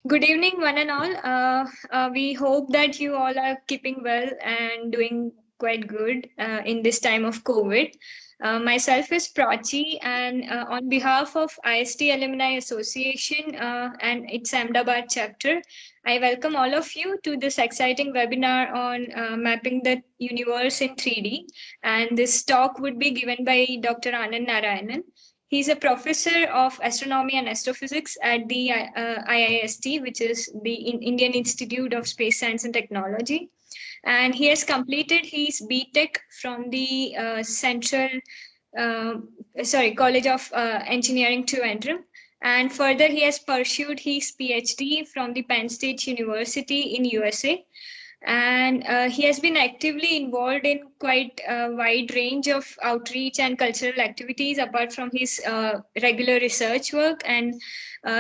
Good evening, one and all. We hope that you all are keeping well and doing quite good in this time of COVID. Myself is Prachi, and on behalf of IIST Alumni Association and its Ahmedabad chapter, I welcome all of you to this exciting webinar on mapping the universe in 3D. And this talk would be given by Dr. Anand Narayanan. He's a professor of astronomy and astrophysics at the IIST, which is the Indian Institute of Space Science and Technology. And he has completed his BTech from the uh, College of Engineering Trivandrum. And further, he has pursued his PhD from the Penn State University in USA, and he has been actively involved in quite a wide range of outreach and cultural activities apart from his regular research work. And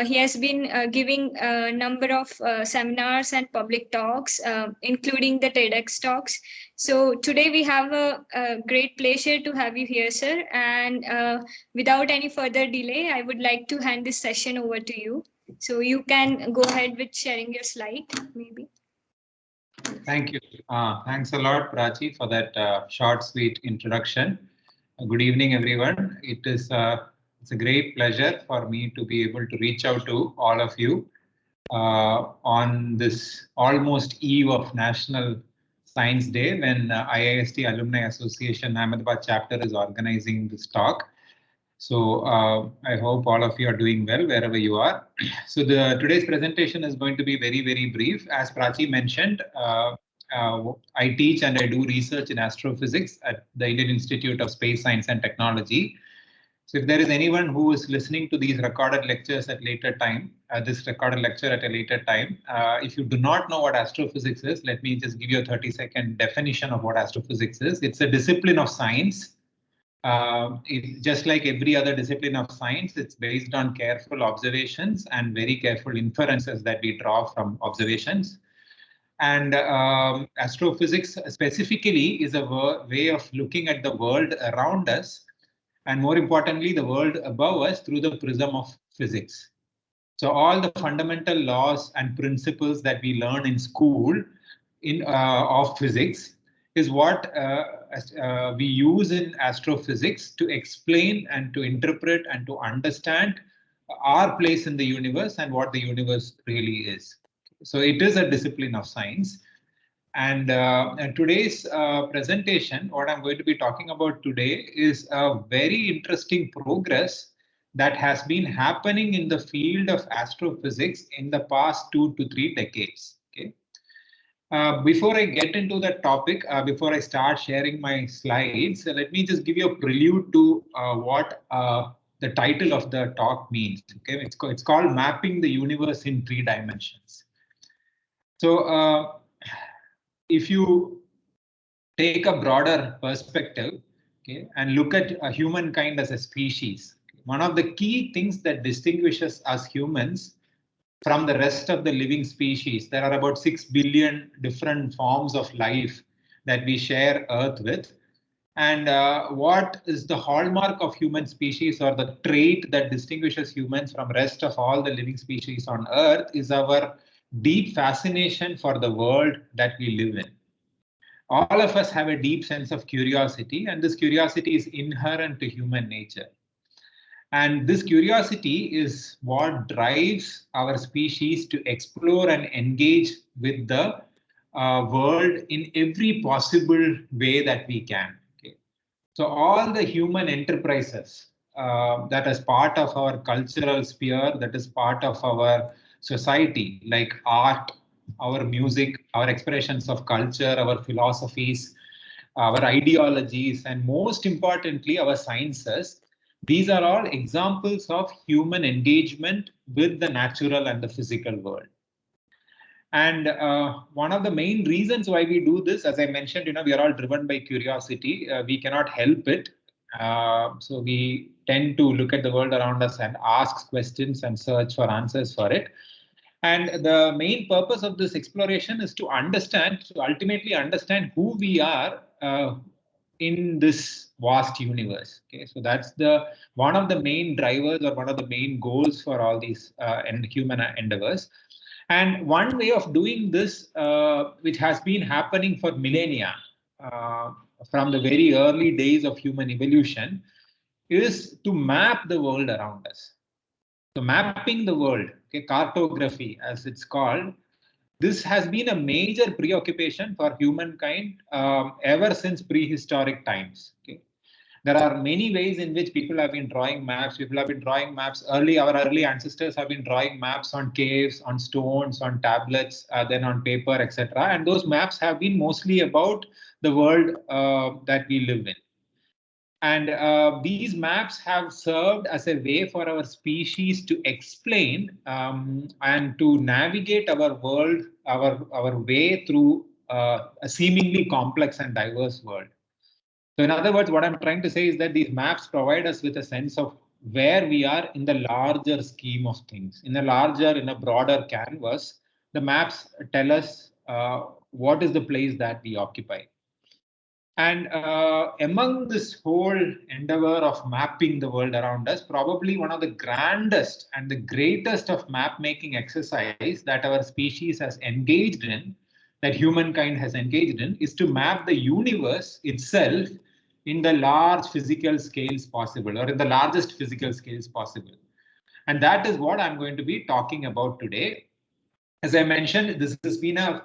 he has been giving a number of seminars and public talks, including the TEDx talks. So today we have a great pleasure to have you here, sir. And without any further delay, I would like to hand this session over to you. So you can go ahead with sharing your slide, maybe. Thank you. Thanks a lot, Prachi, for that short, sweet introduction. Good evening, everyone. It's a great pleasure for me to be able to reach out to all of you on this almost eve of National Science Day, when IIST Alumni Association Ahmedabad chapter is organizing this talk. So I hope all of you are doing well wherever you are. So today's presentation is going to be very, very brief. As Prachi mentioned, I teach and I do research in astrophysics at the Indian Institute of Space Science and Technology. So if there is anyone who is listening to these recorded lectures at later time, this recorded lecture at a later time, if you do not know what astrophysics is, let me just give you a 30-second definition of what astrophysics is. It's a discipline of science. Just like every other discipline of science, it's based on careful observations and very careful inferences that we draw from observations. And astrophysics specifically is a way of looking at the world around us, and more importantly, the world above us through the prism of physics. So all the fundamental laws and principles that we learn in school of physics is what we use in astrophysics to explain and to interpret and to understand our place in the universe and what the universe really is. So it is a discipline of science. And today's presentation, what I'm going to be talking about today, is a very interesting progress that has been happening in the field of astrophysics in the past 2 to 3 decades. Okay. Before I get into that topic, before I start sharing my slides, let me just give you a prelude to what the title of the talk means. Okay, it's called Mapping the Universe in 3 Dimensions. So if you take a broader perspective, okay, and look at humankind as a species, one of the key things that distinguishes us humans from the rest of the living species, there are about 6 billion different forms of life that we share Earth with. And what is the hallmark of human species, or the trait that distinguishes humans from rest of all the living species on Earth, is our deep fascination for the world that we live in. All of us have a deep sense of curiosity, and this curiosity is inherent to human nature. And this curiosity is what drives our species to explore and engage with the world in every possible way that we can. Okay. So all the human enterprises that is part of our cultural sphere, that is part of our society, like art, our music, our expressions of culture, our philosophies, our ideologies, and most importantly, our sciences, these are all examples of human engagement with the natural and the physical world. And one of the main reasons why we do this, as I mentioned, we are all driven by curiosity. We cannot help it. So we tend to look at the world around us and ask questions and search for answers for it. And the main purpose of this exploration is to ultimately understand who we are in this vast universe. Okay, so that's one of the main drivers, or one of the main goals for all these human endeavors. And one way of doing this, which has been happening for millennia, from the very early days of human evolution, is to map the world around us. So mapping the world, okay, cartography as it's called, this has been a major preoccupation for humankind ever since prehistoric times. Okay. There are many ways in which people have been drawing maps. People have been drawing maps early. Our early ancestors have been drawing maps on caves, on stones, on tablets, then on paper, etc. And those maps have been mostly about the world that we live in. And these maps have served as a way for our species to explain and to navigate our world, our way through a seemingly complex and diverse world. So in other words, what I'm trying to say is that these maps provide us with a sense of where we are in the larger scheme of things. In a broader canvas, the maps tell us what is the place that we occupy. And among this whole endeavor of mapping the world around us, probably one of the grandest and the greatest of map making exercise that our species has engaged in, that humankind has engaged in, is to map the universe itself in the large physical scales possible, or in the largest physical scales possible. And that is what I'm going to be talking about today. As I mentioned, this has been a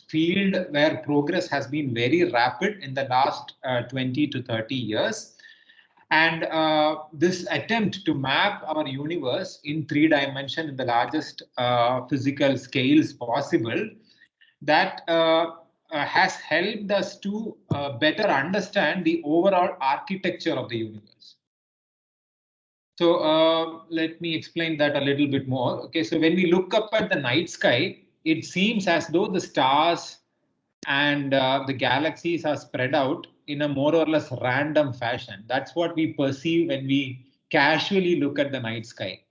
field where progress has been very rapid in the last 20 to 30 years. And this attempt to map our universe in 3 dimensions in the largest physical scales possible, that has helped us to better understand the overall architecture of the universe. So let me explain that a little bit more. Okay, so when we look up at the night sky, it seems as though the stars and the galaxies are spread out in a more or less random fashion. That's what we perceive when we casually look at the night sky.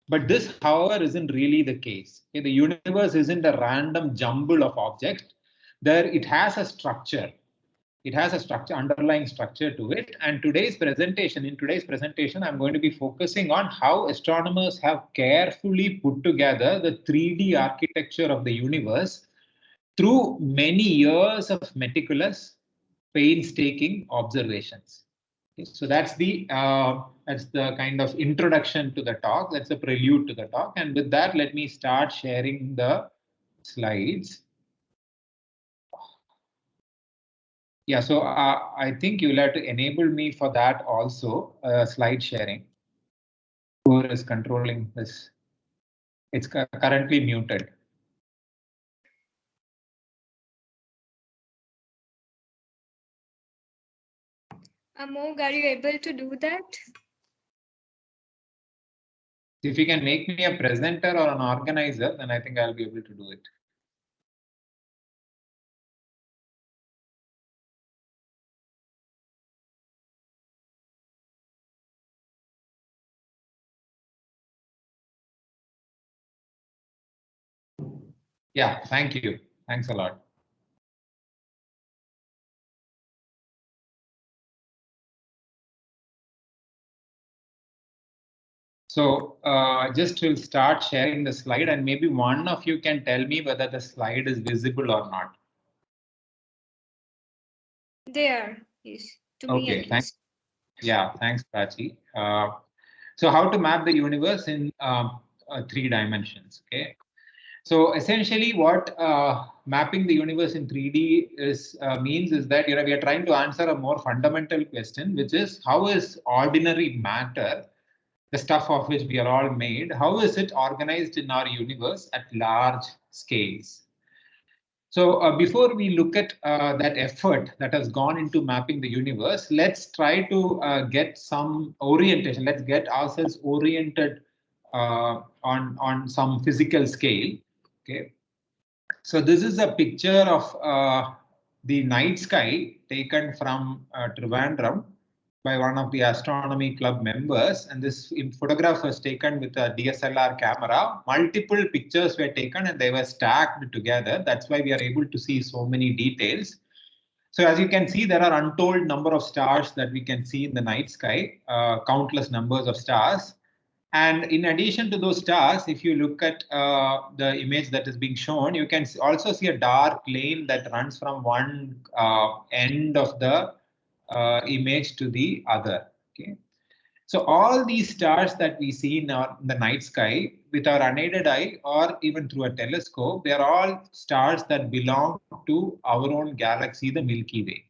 But this, however, isn't really the case. Okay, the universe isn't a random jumble of objects. There, it has a structure. It has a structure, underlying structure to it. And in today's presentation, I'm going to be focusing on how astronomers have carefully put together the 3D architecture of the universe through many years of meticulous, painstaking observations. Okay, so that's the kind of introduction to the talk. That's the prelude to the talk. And with that, let me start sharing the slides. Yeah, so I think you'll have to enable me for that also, slide sharing. Who is controlling this? It's currently muted. Amog, are you able to do that? If you can make me a presenter or an organizer, then I think I'll be able to do it. Yeah, thank you. Thanks a lot. So just will start sharing the slide, and maybe one of you can tell me whether the slide is visible or not. There, yes, to me at least. Yeah, thanks, Prachi. So how to map the universe in 3 dimensions, okay? So essentially what mapping the universe in 3D is means is that we are trying to answer a more fundamental question, which is how is ordinary matter, the stuff of which we are all made, how is it organized in our universe at large scales? So before we look at that effort that has gone into mapping the universe, let's try to get some orientation. Let's get ourselves oriented on some physical scale. Okay. So this is a picture of the night sky taken from Trivandrum by one of the astronomy club members, and this photograph was taken with a DSLR camera. Multiple pictures were taken and they were stacked together. That's why we are able to see so many details. So as you can see, there are untold number of stars that we can see in the night sky, countless numbers of stars. And in addition to those stars, if you look at the image that is being shown, you can also see a dark lane that runs from one end of the image to the other. Okay. So all these stars that we see in the night sky with our unaided eye or even through a telescope, they are all stars that belong to our own galaxy, the Milky Way.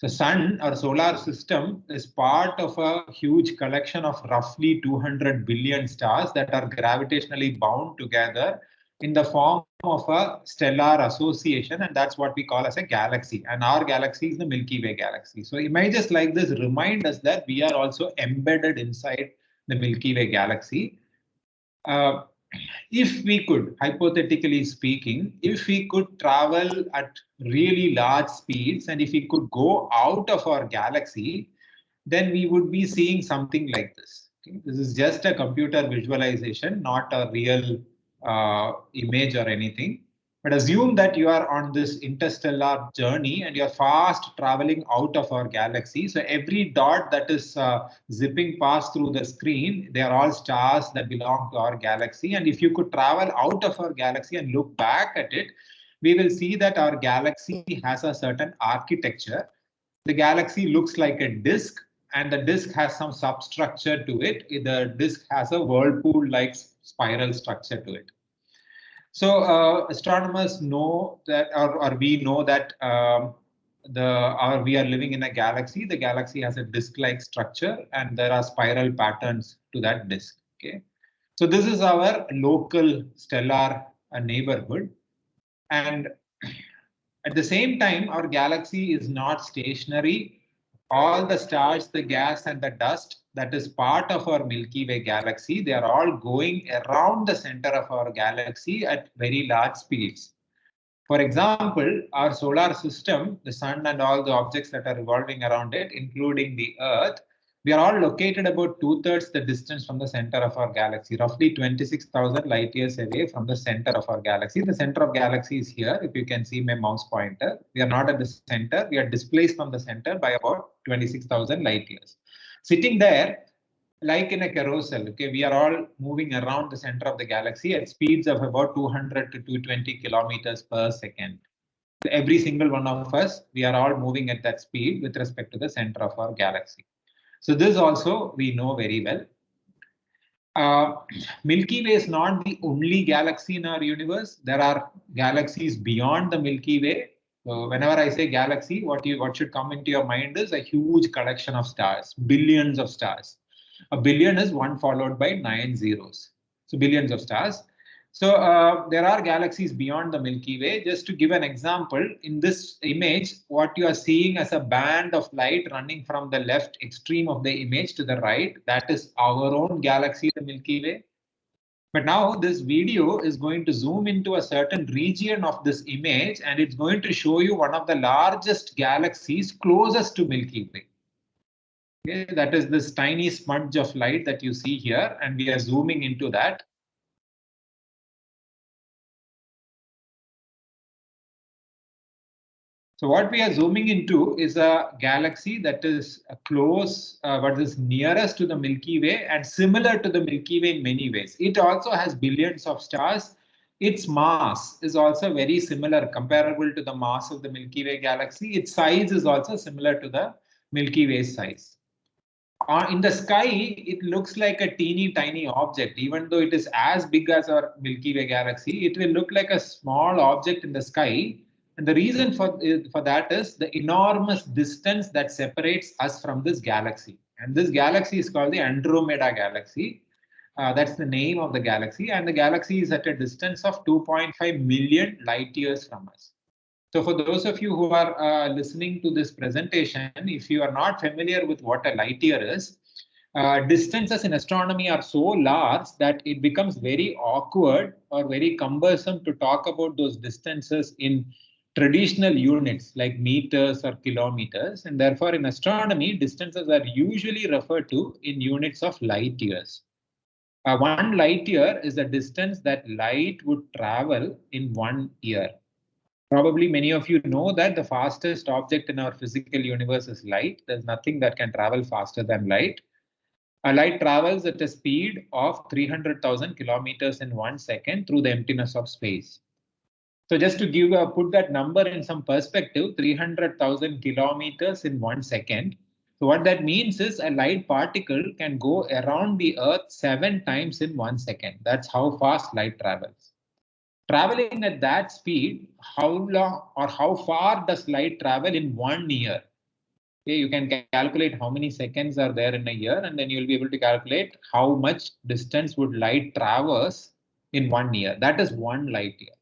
The sun, our solar system, is part of a huge collection of roughly 200 billion stars that are gravitationally bound together in the form of a stellar association, and that's what we call as a galaxy. And our galaxy is the Milky Way galaxy. So images like this remind us that we are also embedded inside the Milky Way galaxy. If we could, hypothetically speaking, if we could travel at really large speeds and if we could go out of our galaxy, then we would be seeing something like this. Okay? This is just a computer visualization, not a real image or anything. But assume that you are on this interstellar journey and you're fast traveling out of our galaxy. So every dot that is zipping past through the screen, they are all stars that belong to our galaxy. And if you could travel out of our galaxy and look back at it, we will see that our galaxy has a certain architecture. The galaxy looks like a disk, and the disk has some substructure to it. The disk has a whirlpool-like spiral structure to it. So astronomers know that, or we know that we are living in a galaxy. The galaxy has a disk-like structure, and there are spiral patterns to that disk. Okay, so this is our local stellar neighborhood, and at the same time, our galaxy is not stationary. All the stars, the gas, and the dust that is part of our Milky Way galaxy, they are all going around the center of our galaxy at very large speeds. For example, our solar system, the sun and all the objects that are revolving around it, including the Earth, we are all located about 2/3 the distance from the center of our galaxy, roughly 26,000 light years away from the center of our galaxy. The center of galaxy is here. If you can see my mouse pointer, we are not at the center. We are displaced from the center by about 26,000 light years. Sitting there, like in a carousel, okay, we are all moving around the center of the galaxy at speeds of about 200 to 220 kilometers per second. Every single one of us, we are all moving at that speed with respect to the center of our galaxy. So this also we know very well. Milky Way is not the only galaxy in our universe. There are galaxies beyond the Milky Way. So whenever I say galaxy, what should come into your mind is a huge collection of stars, billions of stars. A billion is 1 followed by 9 zeros. So billions of stars. So there are galaxies beyond the Milky Way. Just to give an example, in this image, what you are seeing as a band of light running from the left extreme of the image to the right, that is our own galaxy, the Milky Way. But now this video is going to zoom into a certain region of this image, and it's going to show you one of the largest galaxies closest to Milky Way. Okay, that is this tiny smudge of light that you see here, and we are zooming into that. So what we are zooming into is a galaxy that is close, what is nearest to the Milky Way and similar to the Milky Way in many ways. It also has billions of stars. Its mass is also very similar, comparable to the mass of the Milky Way galaxy. Its size is also similar to the Milky Way size. In the sky, it looks like a teeny tiny object. Even though it is as big as our Milky Way galaxy, it will look like a small object in the sky. And the reason for that is the enormous distance that separates us from this galaxy. And this galaxy is called the Andromeda galaxy. That's the name of the galaxy. And the galaxy is at a distance of 2.5 million light years from us. So for those of you who are listening to this presentation, if you are not familiar with what a light year is, distances in astronomy are so large that it becomes very awkward or very cumbersome to talk about those distances in traditional units like meters or kilometers. And therefore, in astronomy, distances are usually referred to in units of light years. 1 light year is the distance that light would travel in 1 year. Probably many of you know that the fastest object in our physical universe is light. There's nothing that can travel faster than light. Light travels at a speed of 300,000 kilometers in 1 second through the emptiness of space. So just to put that number in some perspective, 300,000 kilometers in 1 second. So what that means is a light particle can go around the Earth 7 times in 1 second. That's how fast light travels. Traveling at that speed, how long or how far does light travel in 1 year? Okay, you can calculate how many seconds are there in a year, and then you'll be able to calculate how much distance would light traverse in 1 year. That is 1 light year.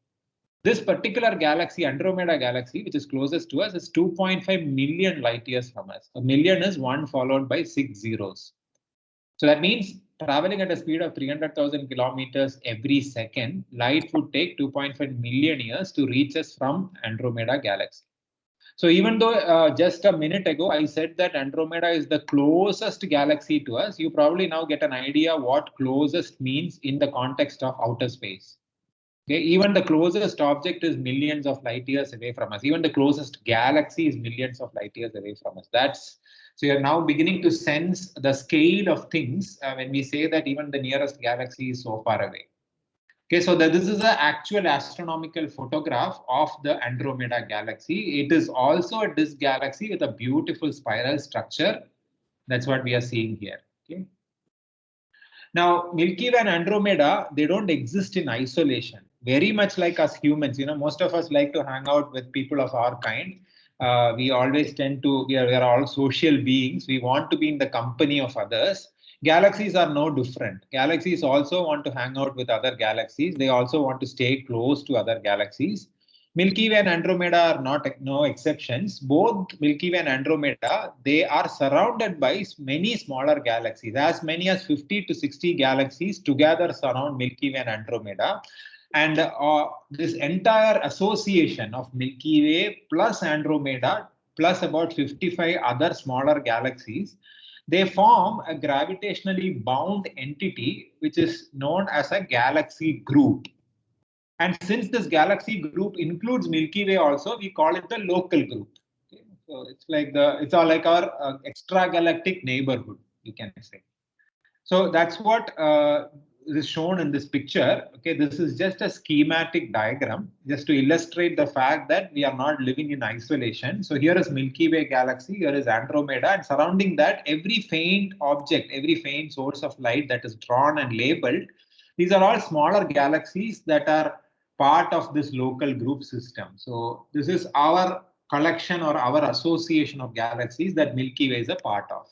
This particular galaxy, Andromeda galaxy, which is closest to us, is 2.5 million light years from us. A million is 1 followed by 6 zeros. So that means traveling at a speed of 300,000 kilometers every second, light would take 2.5 million years to reach us from Andromeda galaxy. So even though just a minute ago I said that Andromeda is the closest galaxy to us, you probably now get an idea what closest means in the context of outer space. Okay, even the closest object is millions of light years away from us. Even the closest galaxy is millions of light years away from us. So you're now beginning to sense the scale of things when we say that even the nearest galaxy is so far away. Okay, so this is an actual astronomical photograph of the Andromeda galaxy. It is also a disk galaxy with a beautiful spiral structure. That's what we are seeing here. Okay. Now, Milky Way and Andromeda, they don't exist in isolation. Very much like us humans, most of us like to hang out with people of our kind. We always tend to, we are all social beings. We want to be in the company of others. Galaxies are no different. Galaxies also want to hang out with other galaxies. They also want to stay close to other galaxies. Milky Way and Andromeda are no exceptions. Both Milky Way and Andromeda, they are surrounded by many smaller galaxies. As many as 50 to 60 galaxies together surround Milky Way and Andromeda. And this entire association of Milky Way plus Andromeda plus about 55 other smaller galaxies, they form a gravitationally bound entity which is known as a galaxy group. And since this galaxy group includes Milky Way also, we call it the local group. Okay? So it's all like our extragalactic neighborhood, you can say. So that's what is shown in this picture. Okay, this is just a schematic diagram just to illustrate the fact that we are not living in isolation. So here is Milky Way galaxy, here is Andromeda, and surrounding that, every faint object, every faint source of light that is drawn and labeled, these are all smaller galaxies that are part of this local group system. So this is our collection or our association of galaxies that Milky Way is a part of.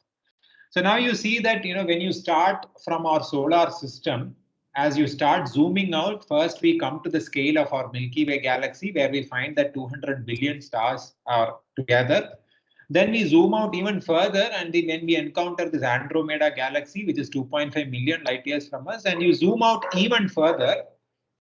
So now you see that, when you start from our solar system, as you start zooming out, first we come to the scale of our Milky Way galaxy, where we find that 200 billion stars are together. Then we zoom out even further, and when we encounter this Andromeda galaxy, which is 2.5 million light years from us, and you zoom out even further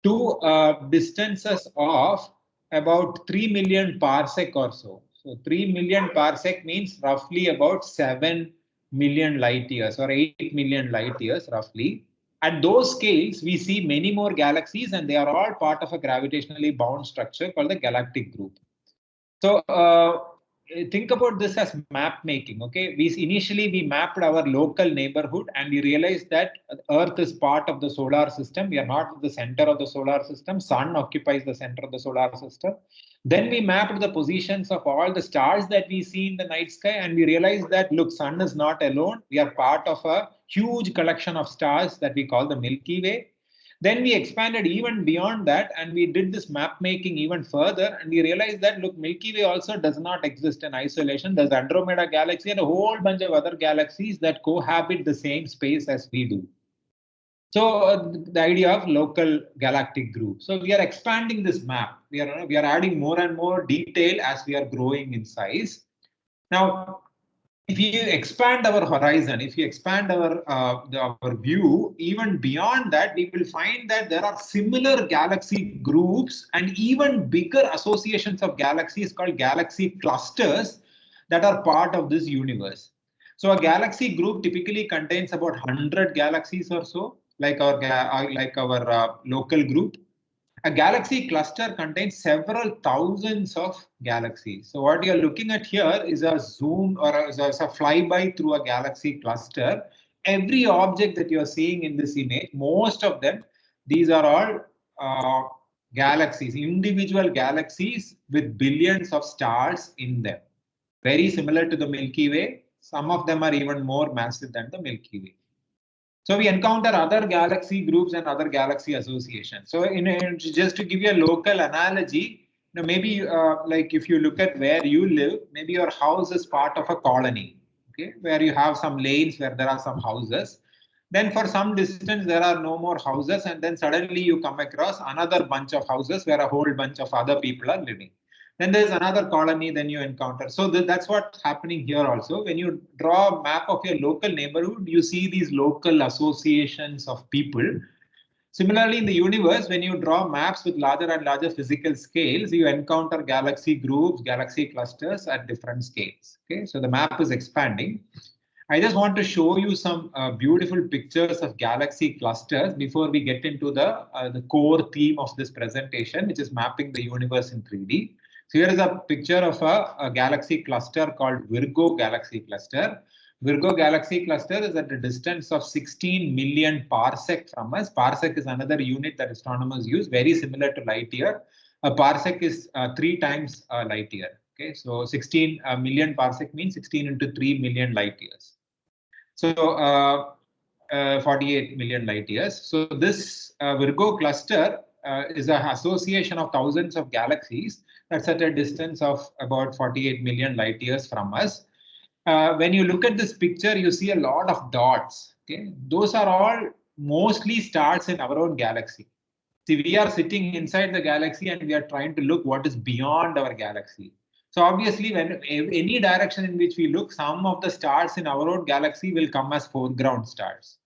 to distances of about 3 million parsec or so. So 3 million parsec means roughly about 7 million light years or 8 million light years roughly. At those scales, we see many more galaxies, and they are all part of a gravitationally bound structure called the galactic group. So think about this as map making. Okay, initially we mapped our local neighborhood, and we realized that Earth is part of the solar system. We are not the center of the solar system. Sun occupies the center of the solar system. Then we mapped the positions of all the stars that we see in the night sky, and we realized that, look, Sun is not alone. We are part of a huge collection of stars that we call the Milky Way. Then we expanded even beyond that, and we did this map making even further, and we realized that, look, Milky Way also does not exist in isolation. There's Andromeda galaxy and a whole bunch of other galaxies that cohabit the same space as we do. So the idea of local galactic group. So we are expanding this map. We are adding more and more detail as we are growing in size. Now, if you expand our horizon, if you expand our view, even beyond that, we will find that there are similar galaxy groups and even bigger associations of galaxies called galaxy clusters that are part of this universe. So a galaxy group typically contains about 100 galaxies or so, like our local group. A galaxy cluster contains several thousands of galaxies. So what you're looking at here is a zoom or is a flyby through a galaxy cluster. every object that you're seeing in this image, most of them, these are all galaxies, individual galaxies with billions of stars in them. Very similar to the Milky Way. Some of them are even more massive than the Milky Way. So we encounter other galaxy groups and other galaxy associations. So just to give you a local analogy, maybe like if you look at where you live, maybe your house is part of a colony, okay, where you have some lanes where there are some houses. Then for some distance, there are no more houses. And then suddenly you come across another bunch of houses where a whole bunch of other people are living. Then there's another colony, then you encounter. So that's what's happening here also. When you draw a map of your local neighborhood, you see these local associations of people. Similarly, in the universe, when you draw maps with larger and larger physical scales, you encounter galaxy groups, galaxy clusters at different scales. Okay, so the map is expanding. I just want to show you some beautiful pictures of galaxy clusters before we get into the core theme of this presentation, which is mapping the universe in 3D. So here is a picture of a galaxy cluster called Virgo galaxy cluster. Virgo galaxy cluster is at a distance of 16 million parsec from us. Parsec is another unit that astronomers use, very similar to light year. A parsec is 3 times light year. Okay, so 16 million parsec means 16 into 3 million light years. So 48 million light years. So this Virgo cluster is an association of thousands of galaxies that's at a distance of about 48 million light years from us. When you look at this picture, you see a lot of dots. Okay, those are all mostly stars in our own galaxy. See, we are sitting inside the galaxy and we are trying to look what is beyond our galaxy. So obviously, when any direction in which we look, some of the stars in our own galaxy will come as foreground stars.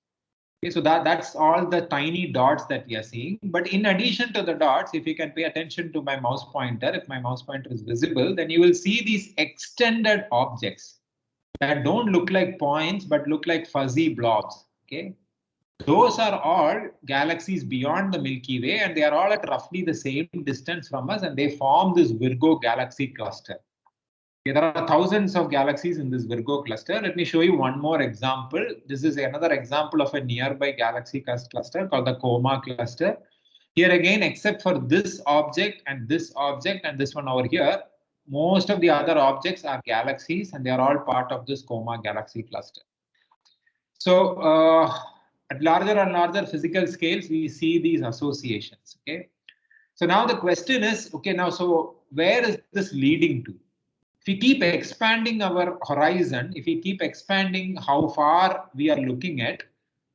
Okay, so that's all the tiny dots that we are seeing. But in addition to the dots, if you can pay attention to my mouse pointer, if my mouse pointer is visible, then you will see these extended objects that don't look like points, but look like fuzzy blobs. Okay, those are all galaxies beyond the Milky Way, and they are all at roughly the same distance from us, and they form this Virgo galaxy cluster. There are thousands of galaxies in this Virgo cluster. Let me show you one more example. This is another example of a nearby galaxy cluster called the Coma cluster. Here again, except for this object and this one over here, most of the other objects are galaxies, and they are all part of this Coma galaxy cluster. So at larger and larger physical scales, we see these associations. Okay. So now the question is, okay, now so where is this leading to? If we keep expanding our horizon, if we keep expanding how far we are looking at,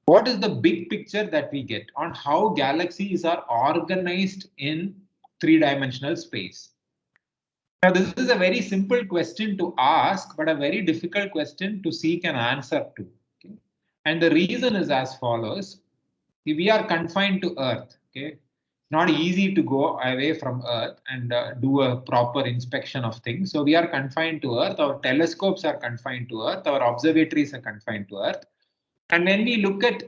what is the big picture that we get on how galaxies are organized in three-dimensional space? Now, this is a very simple question to ask, but a very difficult question to seek an answer to. Okay? And the reason is as follows. We are confined to Earth. Okay? Not easy to go away from Earth and do a proper inspection of things. So we are confined to Earth. Our telescopes are confined to Earth. Our observatories are confined to Earth. And when we look at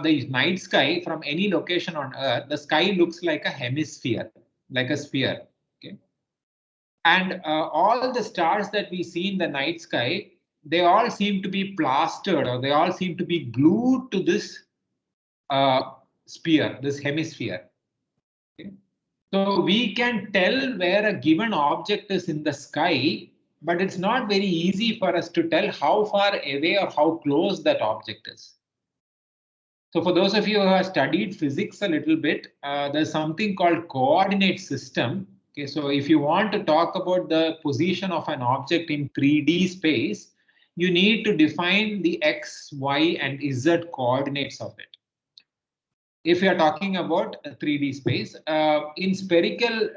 the night sky from any location on Earth, the sky looks like a hemisphere, like a sphere. Okay? And all the stars that we see in the night sky, they all seem to be plastered, or they all seem to be glued to this sphere, this hemisphere. Okay. So we can tell where a given object is in the sky, but it's not very easy for us to tell how far away or how close that object is. So for those of you who have studied physics a little bit, there's something called coordinate system. Okay, so if you want to talk about the position of an object in 3D space, you need to define the X, Y, and Z coordinates of it. If you are talking about a 3D space, in spherical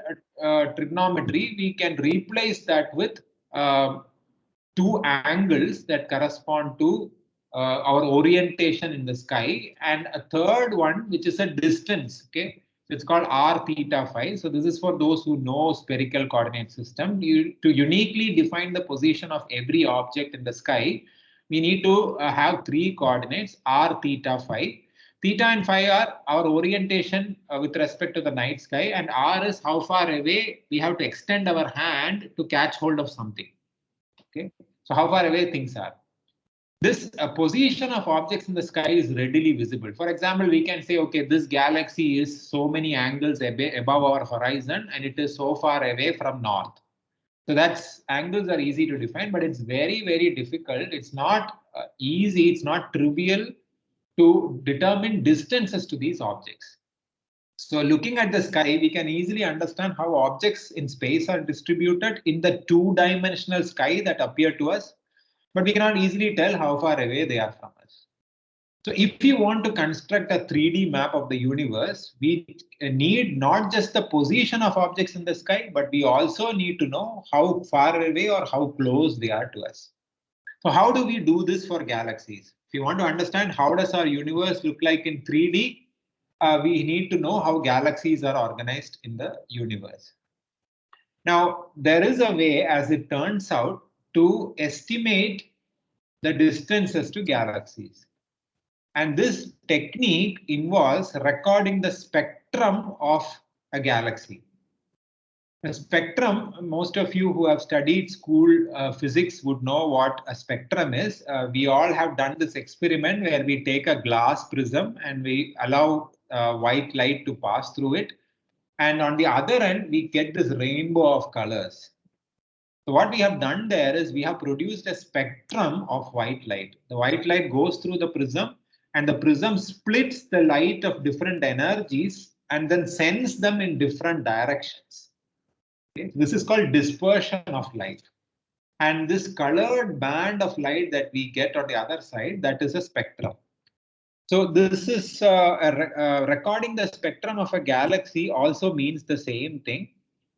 trigonometry, we can replace that with two angles that correspond to our orientation in the sky, and a third one, which is a distance. Okay, so it's called r theta phi. So this is for those who know spherical coordinate system. To uniquely define the position of every object in the sky, we need to have three coordinates: r theta phi. Theta and phi are our orientation with respect to the night sky, and r is how far away we have to extend our hand to catch hold of something. Okay, so how far away things are. this position of objects in the sky is readily visible. For example, we can say, okay, this galaxy is so many angles above our horizon and it is so far away from north. So that's angles are easy to define, but it's very, very difficult. It's not easy. It's not trivial to determine distances to these objects. So looking at the sky, we can easily understand how objects in space are distributed in the two-dimensional sky that appear to us, but we cannot easily tell how far away they are from us. So if you want to construct a 3D map of the universe, we need not just the position of objects in the sky, but we also need to know how far away or how close they are to us. So how do we do this for galaxies? If you want to understand how does our universe look like in 3D, we need to know how galaxies are organized in the universe. Now, there is a way, as it turns out, to estimate the distances to galaxies. And this technique involves recording the spectrum of a galaxy. A spectrum, most of you who have studied school physics would know what a spectrum is. We all have done this experiment where we take a glass prism and we allow white light to pass through it. And on the other end, we get this rainbow of colors. So what we have done there is we have produced a spectrum of white light. The white light goes through the prism and the prism splits the light of different energies and then sends them in different directions. Okay? This is called dispersion of light. And this colored band of light that we get on the other side, that is a spectrum. So this is recording the spectrum of a galaxy also means the same thing.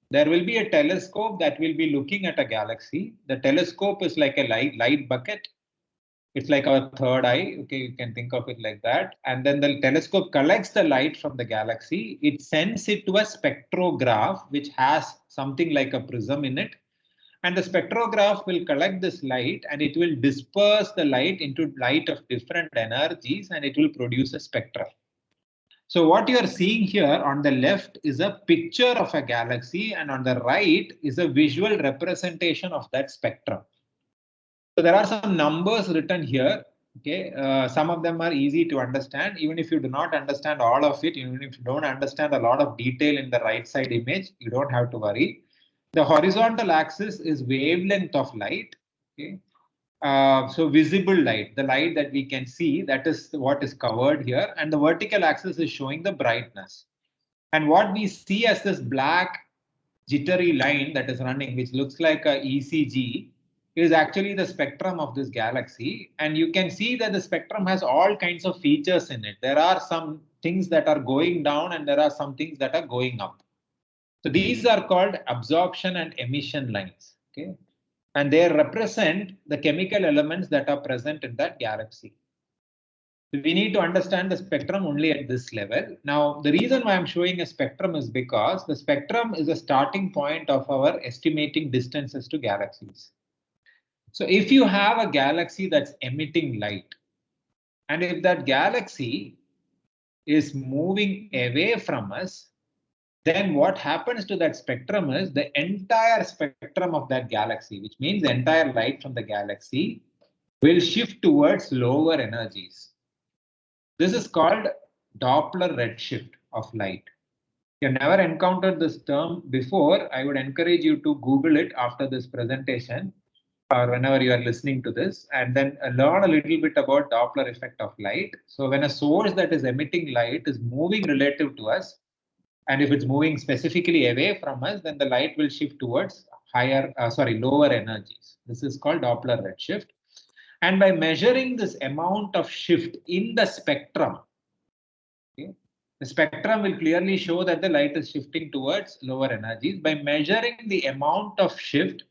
There will be a telescope that will be looking at a galaxy. The telescope is like a light bucket. It's like our third eye. Okay, you can think of it like that. And then the telescope collects the light from the galaxy. It sends it to a spectrograph, which has something like a prism in it. And the spectrograph will collect this light and it will disperse the light into light of different energies and it will produce a spectrum. So what you are seeing here on the left is a picture of a galaxy and on the right is a visual representation of that spectrum. So there are some numbers written here. Okay, some of them are easy to understand. Even if you do not understand all of it, even if you don't understand a lot of detail in the right side image, you don't have to worry. The horizontal axis is wavelength of light. Okay. So visible light, the light that we can see, that is what is covered here. And the vertical axis is showing the brightness. And what we see as this black jittery line that is running, which looks like a ECG, is actually the spectrum of this galaxy. And you can see that the spectrum has all kinds of features in it. There are some things that are going down and there are some things that are going up. So these are called absorption and emission lines. Okay. And they represent the chemical elements that are present in that galaxy. We need to understand the spectrum only at this level. Now, the reason why I'm showing a spectrum is because the spectrum is a starting point of our estimating distances to galaxies. So if you have a galaxy that's emitting light, and if that galaxy is moving away from us, then what happens to that spectrum is the entire spectrum of that galaxy, which means the entire light from the galaxy, will shift towards lower energies. This is called Doppler Redshift of light. If you've never encountered this term before, I would encourage you to Google it after this presentation or whenever you are listening to this, and then learn a little bit about Doppler effect of light. So when a source that is emitting light is moving relative to us, and if it's moving specifically away from us, then the light will shift towards lower energies. This is called Doppler redshift. And by measuring this amount of shift in the spectrum, okay, the spectrum will clearly show that the light is shifting towards lower energies. By measuring the amount of shift,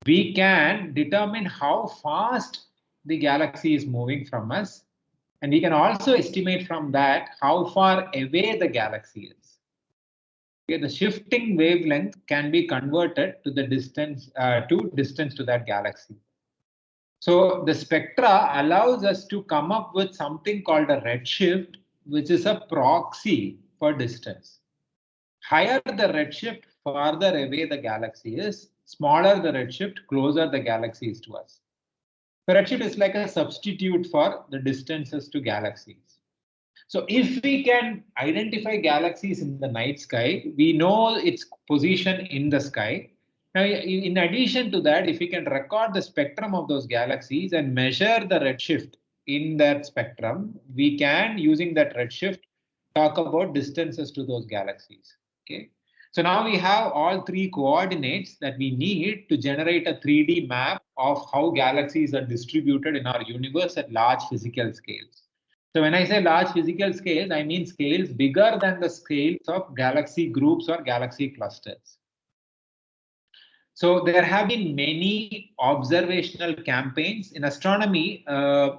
we can determine how fast the galaxy is moving from us. And we can also estimate from that how far away the galaxy is. Okay, the shifting wavelength can be converted to the distance to that galaxy. So the spectra allows us to come up with something called a redshift, which is a proxy for distance. Higher the redshift, farther away the galaxy is. Smaller the redshift, closer the galaxy is to us. So redshift is like a substitute for the distances to galaxies. So if we can identify galaxies in the night sky, we know its position in the sky. Now, in addition to that, if we can record the spectrum of those galaxies and measure the redshift in that spectrum, we can, using that redshift, talk about distances to those galaxies. Okay. So now we have all three coordinates that we need to generate a 3D map of how galaxies are distributed in our universe at large physical scales. So when I say large physical scales, I mean scales bigger than the scales of galaxy groups or galaxy clusters. So there have been many observational campaigns in astronomy.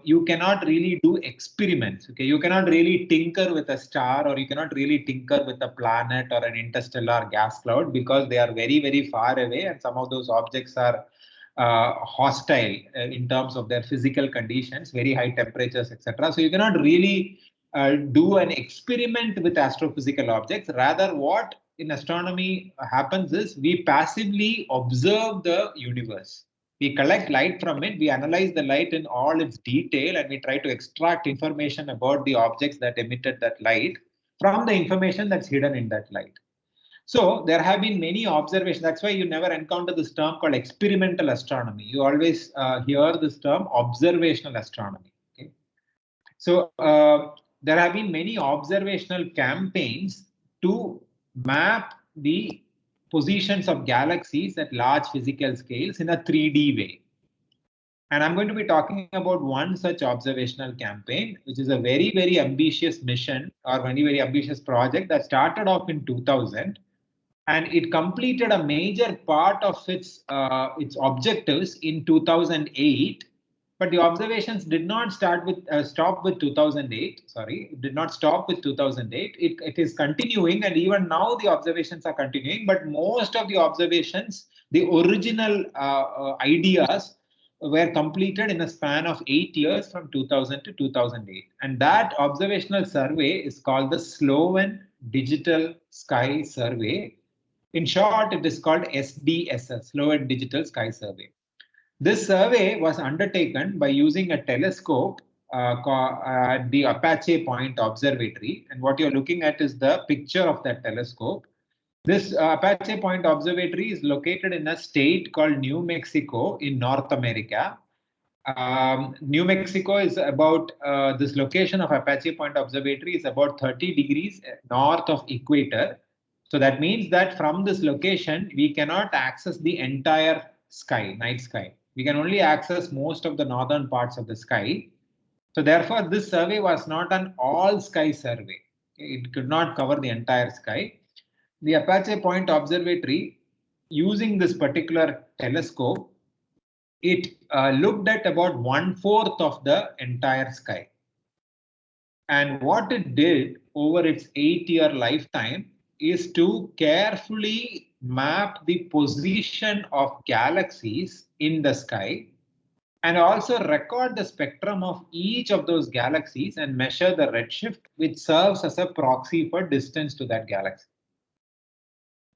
You cannot really do experiments. Okay, you cannot really tinker with a star, or you cannot really tinker with a planet or an interstellar gas cloud, because they are very, very far away, and some of those objects are hostile in terms of their physical conditions, very high temperatures, etc. So you cannot really do an experiment with astrophysical objects. Rather, what in astronomy happens is we passively observe the universe. We collect light from it, we analyze the light in all its detail, and we try to extract information about the objects that emitted that light from the information that's hidden in that light. So there have been many observations. That's why you never encounter this term called experimental astronomy. You always hear this term observational astronomy. Okay? So there have been many observational campaigns to map the positions of galaxies at large physical scales in a 3D way. And I'm going to be talking about one such observational campaign, which is a very, very ambitious mission, or very, very ambitious project that started off in 2000. And it completed a major part of its objectives in 2008. But the observations did not stop with 2008. Sorry, it did not stop with 2008. It is continuing, and even now the observations are continuing. But most of the observations, the original ideas, were completed in a span of 8 years from 2000 to 2008. And that observational survey is called the Sloan Digital Sky Survey. In short, it is called SDSS, Sloan Digital Sky Survey. This survey was undertaken by using a telescope at the Apache Point Observatory. And what you're looking at is the picture of that telescope. This Apache Point Observatory is located in a state called New Mexico in North America. New Mexico is about, this location of Apache Point Observatory is about 30 degrees north of equator. So that means that from this location, we cannot access the entire sky, night sky. We can only access most of the northern parts of the sky. So therefore, this survey was not an all sky survey. It could not cover the entire sky. The Apache Point Observatory, using this particular telescope, it looked at about 1/4 of the entire sky. And what it did over its 8-year lifetime is to carefully map the position of galaxies in the sky, and also record the spectrum of each of those galaxies and measure the redshift, which serves as a proxy for distance to that galaxy.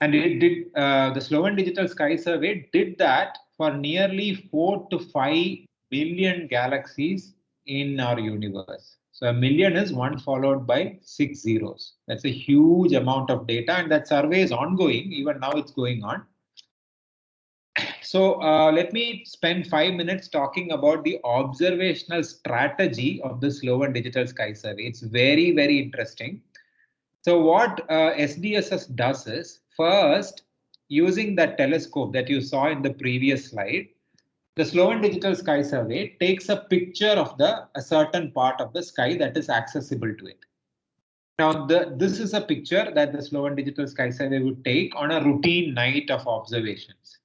And it did, the Sloan Digital Sky Survey did that for nearly 4 to 5 billion galaxies in our universe. So a million is 1 followed by 6 zeros. That's a huge amount of data, and that survey is ongoing. Even now it's going on. So let me spend 5 minutes talking about the observational strategy of the Sloan Digital Sky Survey. It's very, very interesting. So what SDSS does is, first, using that telescope that you saw in the previous slide, the Sloan Digital Sky Survey takes a picture of a certain part of the sky that is accessible to it. Now, this is a picture that the Sloan Digital Sky Survey would take on a routine night of observations.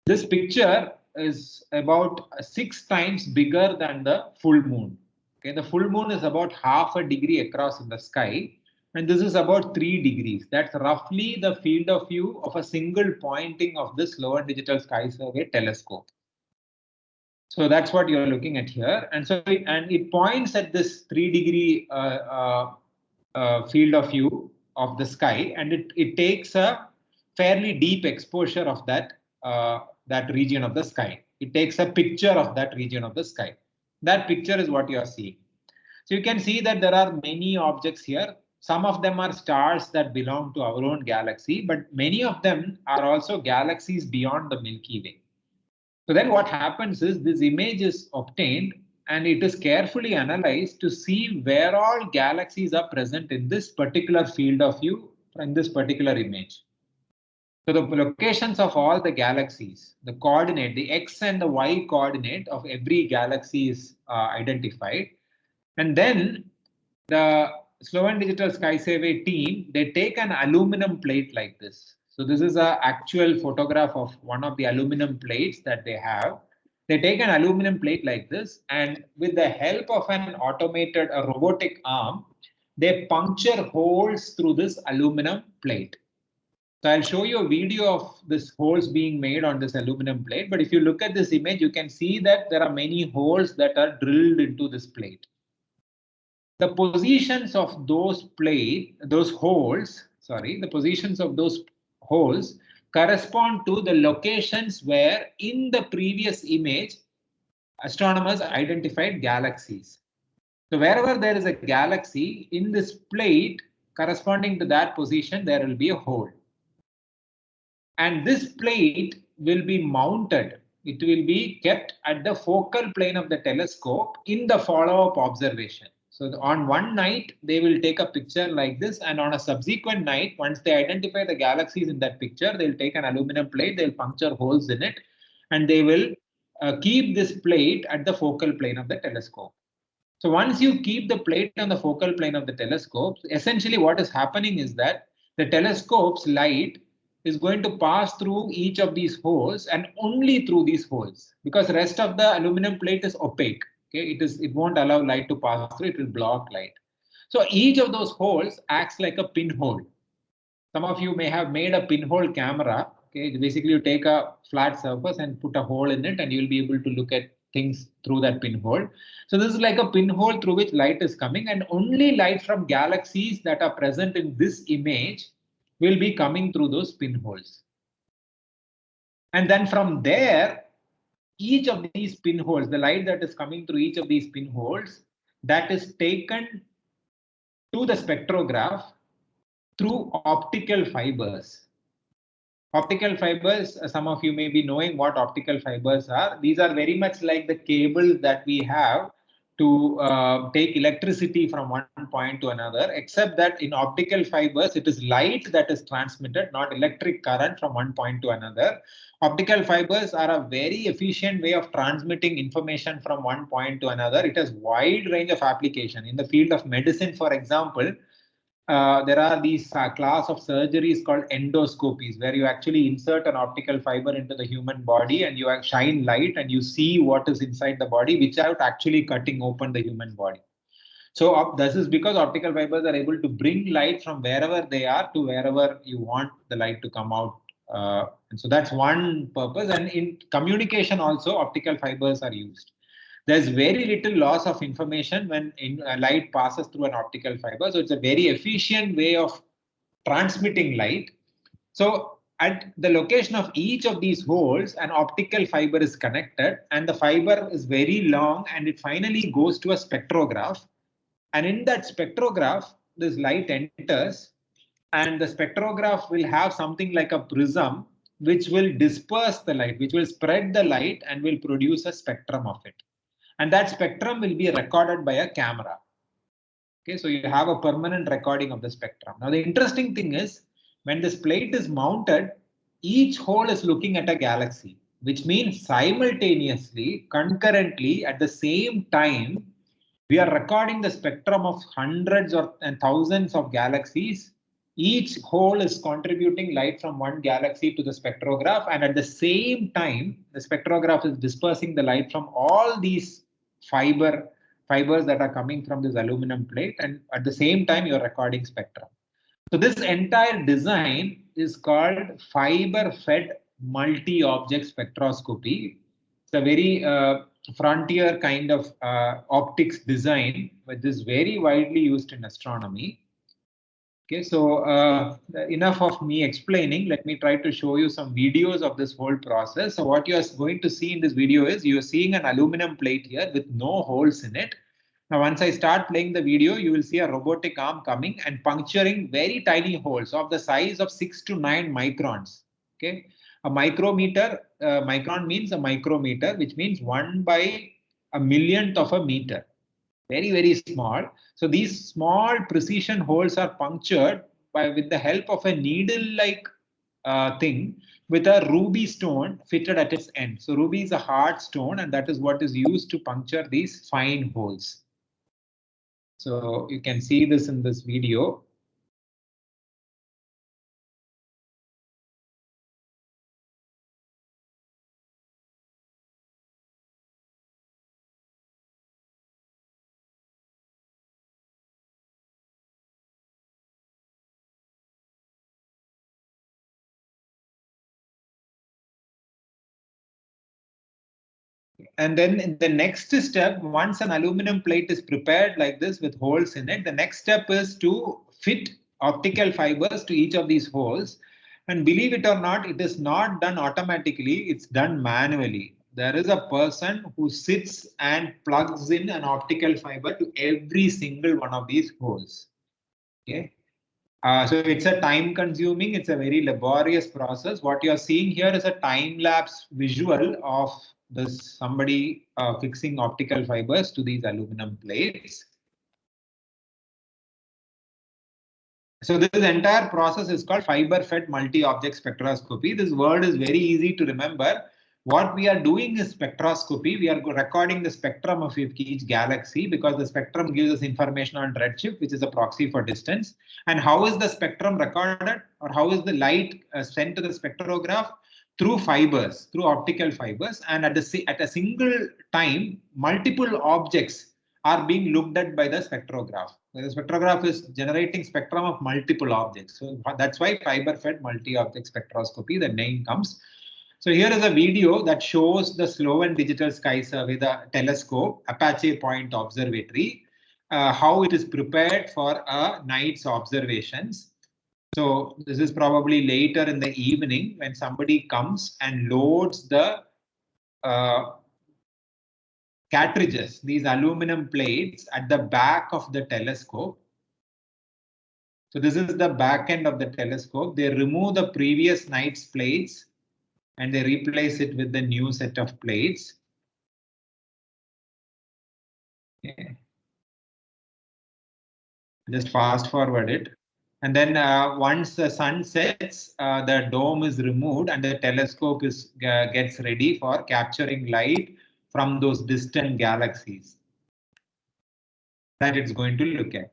This picture is about 6 times bigger than the full moon. Okay, the full moon is about half a degree across in the sky, and this is about 3 degrees. That's roughly the field of view of a single pointing of the Sloan Digital Sky Survey telescope. So that's what you're looking at here, and so it points at this 3 degree field of view of the sky, and it takes a fairly deep exposure of that that region of the sky. It takes a picture of that region of the sky. That picture is what you are seeing. So you can see that there are many objects here. Some of them are stars that belong to our own galaxy, but many of them are also galaxies beyond the Milky Way. So then what happens is this image is obtained and it is carefully analyzed to see where all galaxies are present in this particular field of view in this particular image. So the locations of all the galaxies, the coordinate, the X and the Y coordinate of every galaxy is identified. And then the Slow and Digital Sky Survey team, they take an aluminum plate like this. So this is an actual photograph of one of the aluminum plates that they have. They take an aluminum plate like this, and with the help of an automated, a robotic arm, they puncture holes through this aluminum plate. So I'll show you a video of this holes being made on this aluminum plate. But if you look at this image, you can see that there are many holes that are drilled into this plate. The positions of those holes correspond to the locations where in the previous image, astronomers identified galaxies. So wherever there is a galaxy in this plate corresponding to that position, there will be a hole. And this plate will be mounted. It will be kept at the focal plane of the telescope in the follow-up observation. So on one night, they will take a picture like this, and on a subsequent night, once they identify the galaxies in that picture, they'll take an aluminum plate, they'll puncture holes in it, and they will keep this plate at the focal plane of the telescope. So once you keep the plate on the focal plane of the telescope, essentially what is happening is that the telescope's light is going to pass through each of these holes and only through these holes, because the rest of the aluminum plate is opaque. Okay, it won't allow light to pass through, it will block light. So each of those holes acts like a pinhole. Some of you may have made a pinhole camera. Okay, basically you take a flat surface and put a hole in it, and you'll be able to look at things through that pinhole. So this is like a pinhole through which light is coming, and only light from galaxies that are present in this image will be coming through those pinholes. And then from there, each of these pinholes, the light that is coming through each of these pinholes, that is taken to the spectrograph through optical fibers. Optical fibers, some of you may be knowing what optical fibers are. These are very much like the cables that we have to take electricity from one point to another, except that in optical fibers, it is light that is transmitted, not electric current from one point to another. Optical fibers are a very efficient way of transmitting information from one point to another. It has wide range of application. In the field of medicine, for example, there are these class of surgeries called endoscopies, where you actually insert an optical fiber into the human body and you shine light and you see what is inside the body without actually cutting open the human body. So this is because optical fibers are able to bring light from wherever they are to wherever you want the light to come out. And so that's one purpose. And in communication also, optical fibers are used. There's very little loss of information when light passes through an optical fiber. So it's a very efficient way of transmitting light. So at the location of each of these holes, an optical fiber is connected, and the fiber is very long, and it finally goes to a spectrograph. And in that spectrograph, this light enters, and the spectrograph will have something like a prism, which will disperse the light, which will spread the light and will produce a spectrum of it. And that spectrum will be recorded by a camera. Okay, so you have a permanent recording of the spectrum. Now, the interesting thing is, when this plate is mounted, each hole is looking at a galaxy, which means simultaneously, concurrently, at the same time, we are recording the spectrum of hundreds and thousands of galaxies. Each hole is contributing light from one galaxy to the spectrograph, and at the same time, the spectrograph is dispersing the light from all these fibers that are coming from this aluminum plate, and at the same time, you're recording spectrum. So this entire design is called fiber-fed multi-object spectroscopy. It's a very frontier kind of optics design, which is very widely used in astronomy. Okay, so enough of me explaining. Let me try to show you some videos of this whole process. So what you are going to see in this video is you are seeing an aluminum plate here with no holes in it. Now, once I start playing the video, you will see a robotic arm coming and puncturing very tiny holes of the size of 6 to 9 microns. Okay, a micrometer, micron means a micrometer, which means 1 by a millionth of a meter. Very, very small. So these small precision holes are punctured with the help of a needle-like thing with a ruby stone fitted at its end. So ruby is a hard stone, and that is what is used to puncture these fine holes. So you can see this in this video. And then in the next step, once an aluminum plate is prepared like this with holes in it, the next step is to fit optical fibers to each of these holes. And believe it or not, it is not done automatically, it's done manually. There is a person who sits and plugs in an optical fiber to every single one of these holes. Okay. So it's a time consuming, it's a very laborious process. What you're seeing here is a time lapse visual of this somebody fixing optical fibers to these aluminum plates. So this entire process is called fiber-fed multi-object spectroscopy. This word is very easy to remember. What we are doing is spectroscopy. We are recording the spectrum of each galaxy because the spectrum gives us information on redshift, which is a proxy for distance. And how is the spectrum recorded, or how is the light sent to the spectrograph? Through fibers, through optical fibers. And at a single time, multiple objects are being looked at by the spectrograph. The spectrograph is generating spectrum of multiple objects. So that's why fiber-fed multi-object spectroscopy, the name comes. So here is a video that shows the slow and digital sky survey, the telescope, Apache Point Observatory, how it is prepared for a night's observations. So this is probably later in the evening when somebody comes and loads the cartridges, these aluminum plates at the back of the telescope. So this is the back end of the telescope. They remove the previous night's plates and they replace it with the new set of plates. Okay. Just fast forward it. And then once the sun sets, the dome is removed and the telescope gets ready for capturing light from those distant galaxies that it's going to look at.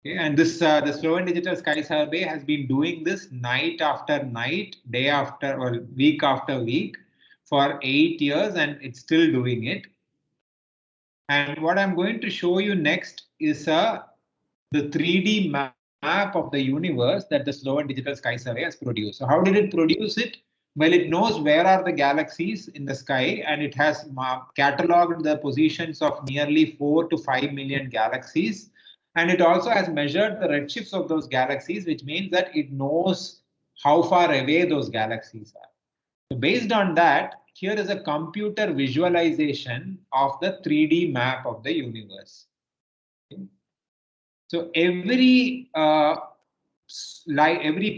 Okay, and this the Slow and Digital Sky Survey has been doing this night after night, day after or week after week for 8 years, and it's still doing it. And what I'm going to show you next is the 3D map of the universe that the Slow and Digital Sky Survey has produced. So how did it produce it? Well, it knows where are the galaxies in the sky, and it has cataloged the positions of nearly 4 to 5 million galaxies. And it also has measured the redshifts of those galaxies, which means that it knows how far away those galaxies are. So based on that, here is a computer visualization of the 3D map of the universe. Okay. So every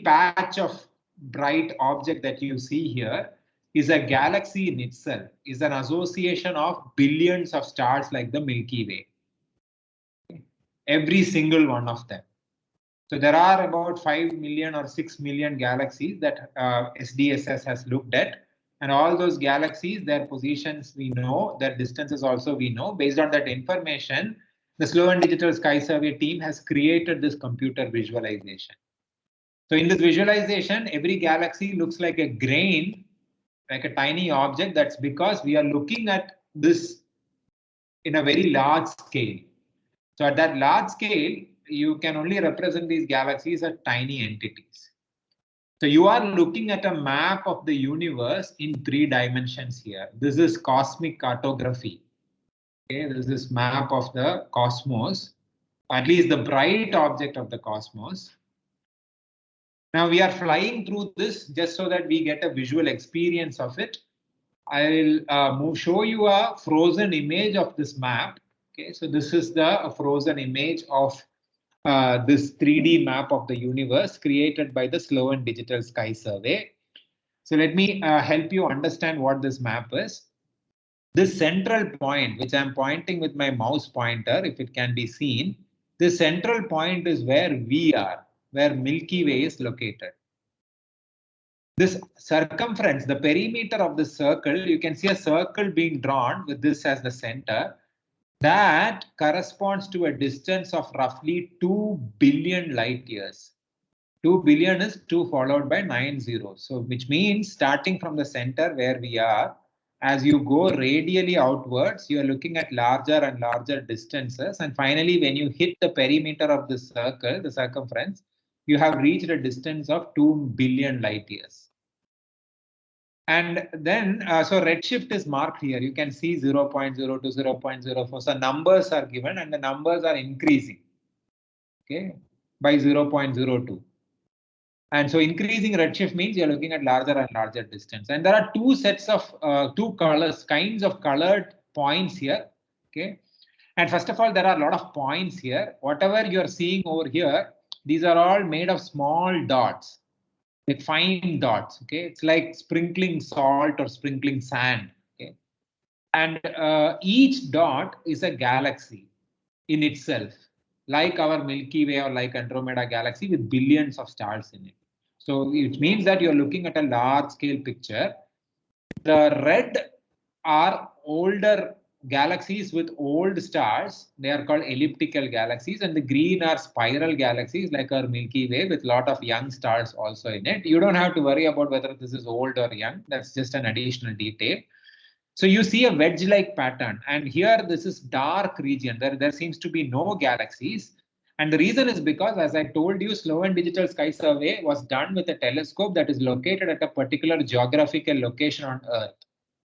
patch of bright object that you see here is a galaxy in itself, is an association of billions of stars like the Milky Way. Okay. Every single one of them. So there are about 5 million or 6 million galaxies that SDSS has looked at. And all those galaxies, their positions we know, their distances also we know. Based on that information, the Slow and Digital Sky Survey team has created this computer visualization. So in this visualization, every galaxy looks like a grain, like a tiny object. That's because we are looking at this in a very large scale. So at that large scale, you can only represent these galaxies as tiny entities. So you are looking at a map of the universe in 3 dimensions here. This is cosmic cartography. Okay, this is map of the cosmos. at least the bright object of the cosmos. Now we are flying through this just so that we get a visual experience of it. I'll show you a frozen image of this map. Okay, so this is the frozen image of this 3D map of the universe created by the Sloan Digital Sky Survey. So let me help you understand what this map is. This central point, which I'm pointing with my mouse pointer, if it can be seen, this central point is where we are, where Milky Way is located. This circumference, the perimeter of the circle, you can see a circle being drawn with this as the center. That corresponds to a distance of roughly 2 billion light years. 2 billion is 2 followed by 9 zeros. So which means starting from the center where we are, as you go radially outwards, you are looking at larger and larger distances. And finally, when you hit the perimeter of the circle, the circumference, you have reached a distance of 2 billion light years. And then, so redshift is marked here. You can see 0.0 to 0.04. So numbers are given and the numbers are increasing, okay, by 0.02. And so increasing redshift means you're looking at larger and larger distance. And there are two sets of kinds of colored points here. Okay. And first of all, there are a lot of points here. Whatever you're seeing over here, these are all made of small dots, like fine dots. Okay. It's like sprinkling salt or sprinkling sand. Okay. And each dot is a galaxy in itself, like our Milky Way or like Andromeda galaxy with billions of stars in it. So it means that you're looking at a large scale picture. The red are older galaxies with old stars. They are called elliptical galaxies, and the green are spiral galaxies like our Milky Way with a lot of young stars also in it. You don't have to worry about whether this is old or young. That's just an additional detail. So you see a wedge-like pattern, and here this is dark region. There seems to be no galaxies. And the reason is because, as I told you, Sloan Digital Sky Survey was done with a telescope that is located at a particular geographical location on Earth,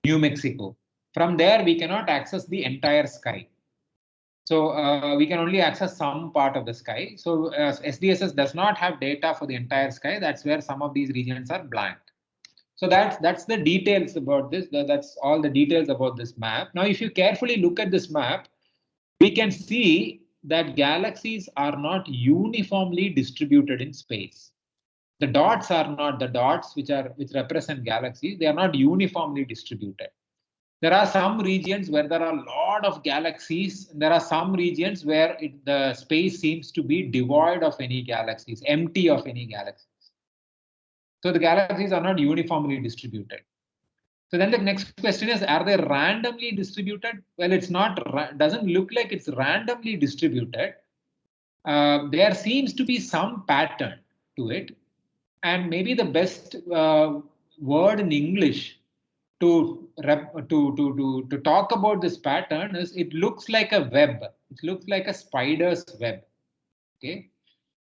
New Mexico. From there, we cannot access the entire sky. So we can only access some part of the sky. So SDSS does not have data for the entire sky. That's where some of these regions are blank. So that's the details about this. That's all the details about this map. Now, if you carefully look at this map, we can see that galaxies are not uniformly distributed in space. The dots are not the dots which represent galaxies. They are not uniformly distributed. There are some regions where there are a lot of galaxies. There are some regions where the space seems to be devoid of any galaxies, empty of any galaxies. So the galaxies are not uniformly distributed. So then the next question is, are they randomly distributed? Well, it's not, doesn't look like it's randomly distributed. There seems to be some pattern to it. And maybe the best word in English to talk about this pattern is it looks like a web. It looks like a spider's web. Okay.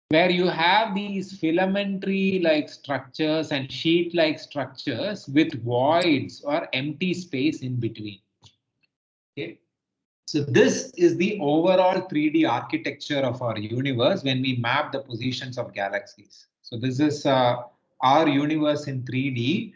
Where you have these filamentary like structures and sheet like structures with voids or empty space in between. Okay. So this is the overall 3D architecture of our universe when we map the positions of galaxies. So this is our universe in 3D,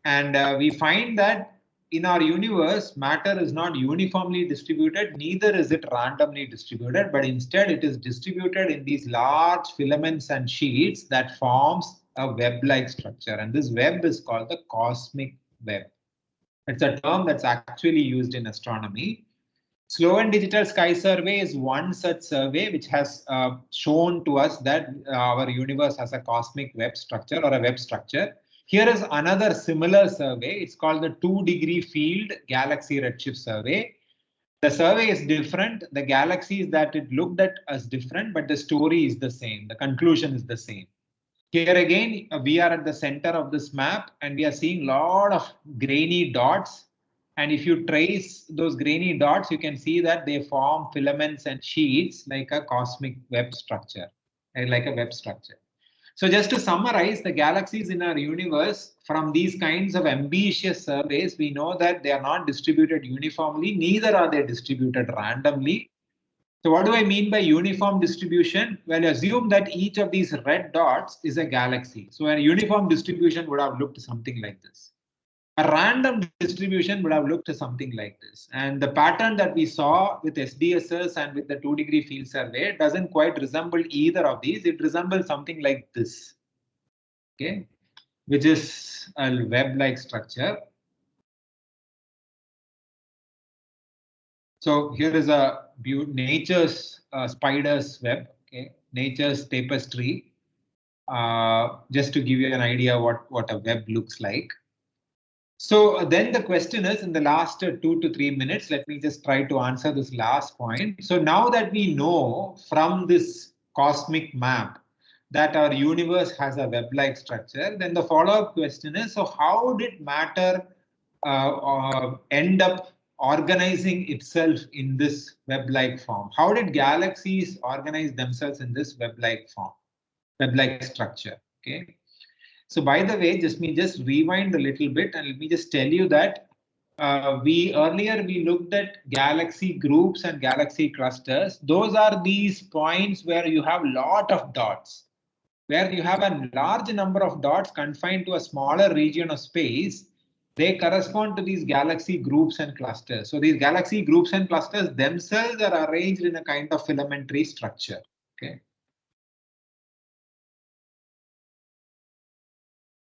and we find that in our universe, matter is not uniformly distributed, neither is it randomly distributed, but instead it is distributed in these large filaments and sheets that forms a web-like structure. And this web is called the cosmic web. It's a term that's actually used in astronomy. Sloan Digital Sky Survey is one such survey which has shown to us that our universe has a cosmic web structure or a web structure. Here is another similar survey. It's called the 2-degree field galaxy redshift survey. The survey is different. The galaxies that it looked at as different, but the story is the same. The conclusion is the same. Here again, we are at the center of this map and we are seeing a lot of grainy dots. And if you trace those grainy dots, you can see that they form filaments and sheets like a cosmic web structure, like a web structure. So just to summarize, the galaxies in our universe, from these kinds of ambitious surveys, we know that they are not distributed uniformly, neither are they distributed randomly. So what do I mean by uniform distribution? Well, assume that each of these red dots is a galaxy. So a uniform distribution would have looked something like this. A random distribution would have looked something like this. And the pattern that we saw with SDSS and with the 2-degree field survey doesn't quite resemble either of these. It resembles something like this, okay, which is a web-like structure. So here is a nature's spider's web, okay, nature's tapestry. Just to give you an idea what a web looks like. So then the question is, in the last 2 to 3 minutes, let me just try to answer this last point. So now that we know from this cosmic map that our universe has a web-like structure, then the follow-up question is, so how did matter end up organizing itself in this web-like form? How did galaxies organize themselves in this web-like form, web-like structure? Okay. So by the way, just rewind a little bit and let me just tell you that earlier we looked at galaxy groups and galaxy clusters. Those are these points where you have a lot of dots, where you have a large number of dots confined to a smaller region of space. They correspond to these galaxy groups and clusters. So these galaxy groups and clusters themselves are arranged in a kind of filamentary structure. Okay.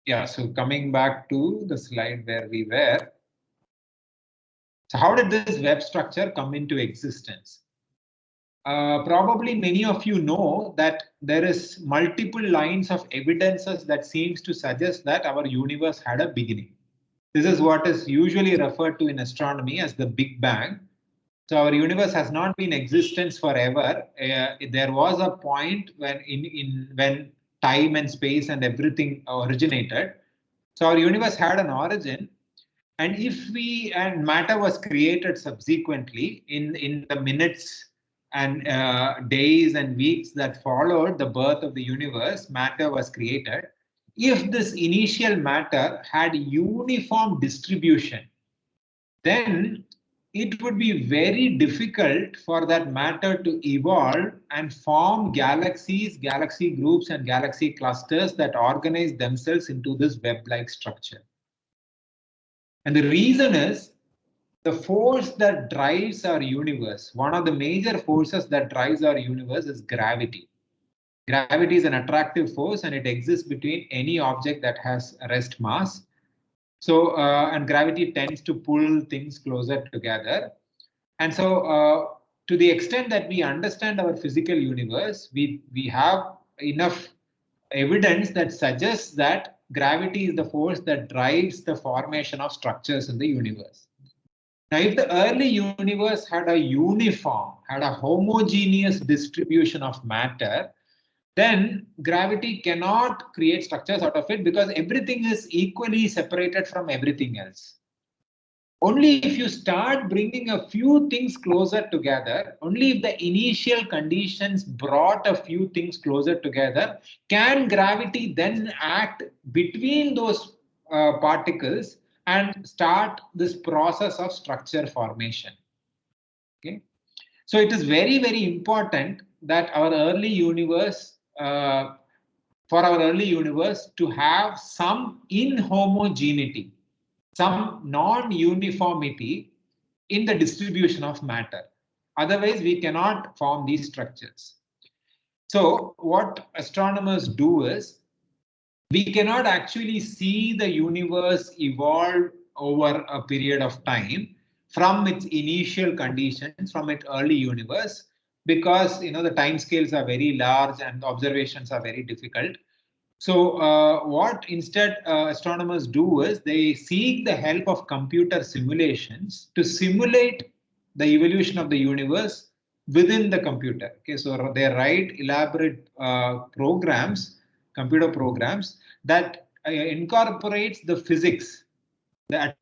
Yeah, so coming back to the slide where we were. So how did this web structure come into existence? Probably many of you know that there is multiple lines of evidences that seems to suggest that our universe had a beginning. This is what is usually referred to in astronomy as the Big Bang. So our universe has not been in existence forever. There was a point when time and space and everything originated. So our universe had an origin, and matter was created subsequently in the minutes and days and weeks that followed the birth of the universe. Matter was created. If this initial matter had uniform distribution, then it would be very difficult for that matter to evolve and form galaxies, galaxy groups, and galaxy clusters that organize themselves into this web-like structure. And the reason is the force that drives our universe. One of the major forces that drives our universe is gravity. Gravity is an attractive force and it exists between any object that has rest mass. So, and gravity tends to pull things closer together. And so, to the extent that we understand our physical universe, we have enough evidence that suggests that gravity is the force that drives the formation of structures in the universe. Now, if the early universe had a uniform, had a homogeneous distribution of matter, then gravity cannot create structures out of it because everything is equally separated from everything else. Only if you start bringing a few things closer together, only if the initial conditions brought a few things closer together, can gravity then act between those particles and start this process of structure formation. Okay. So it is very, very important that our early universe, for our early universe to have some inhomogeneity, some non-uniformity in the distribution of matter. Otherwise, we cannot form these structures. So what astronomers do is, we cannot actually see the universe evolve over a period of time from its initial conditions, from its early universe, because the time scales are very large and observations are very difficult. So what instead astronomers do is they seek the help of computer simulations to simulate the evolution of the universe within the computer. Okay, so they write elaborate programs, computer programs that incorporates the physics, the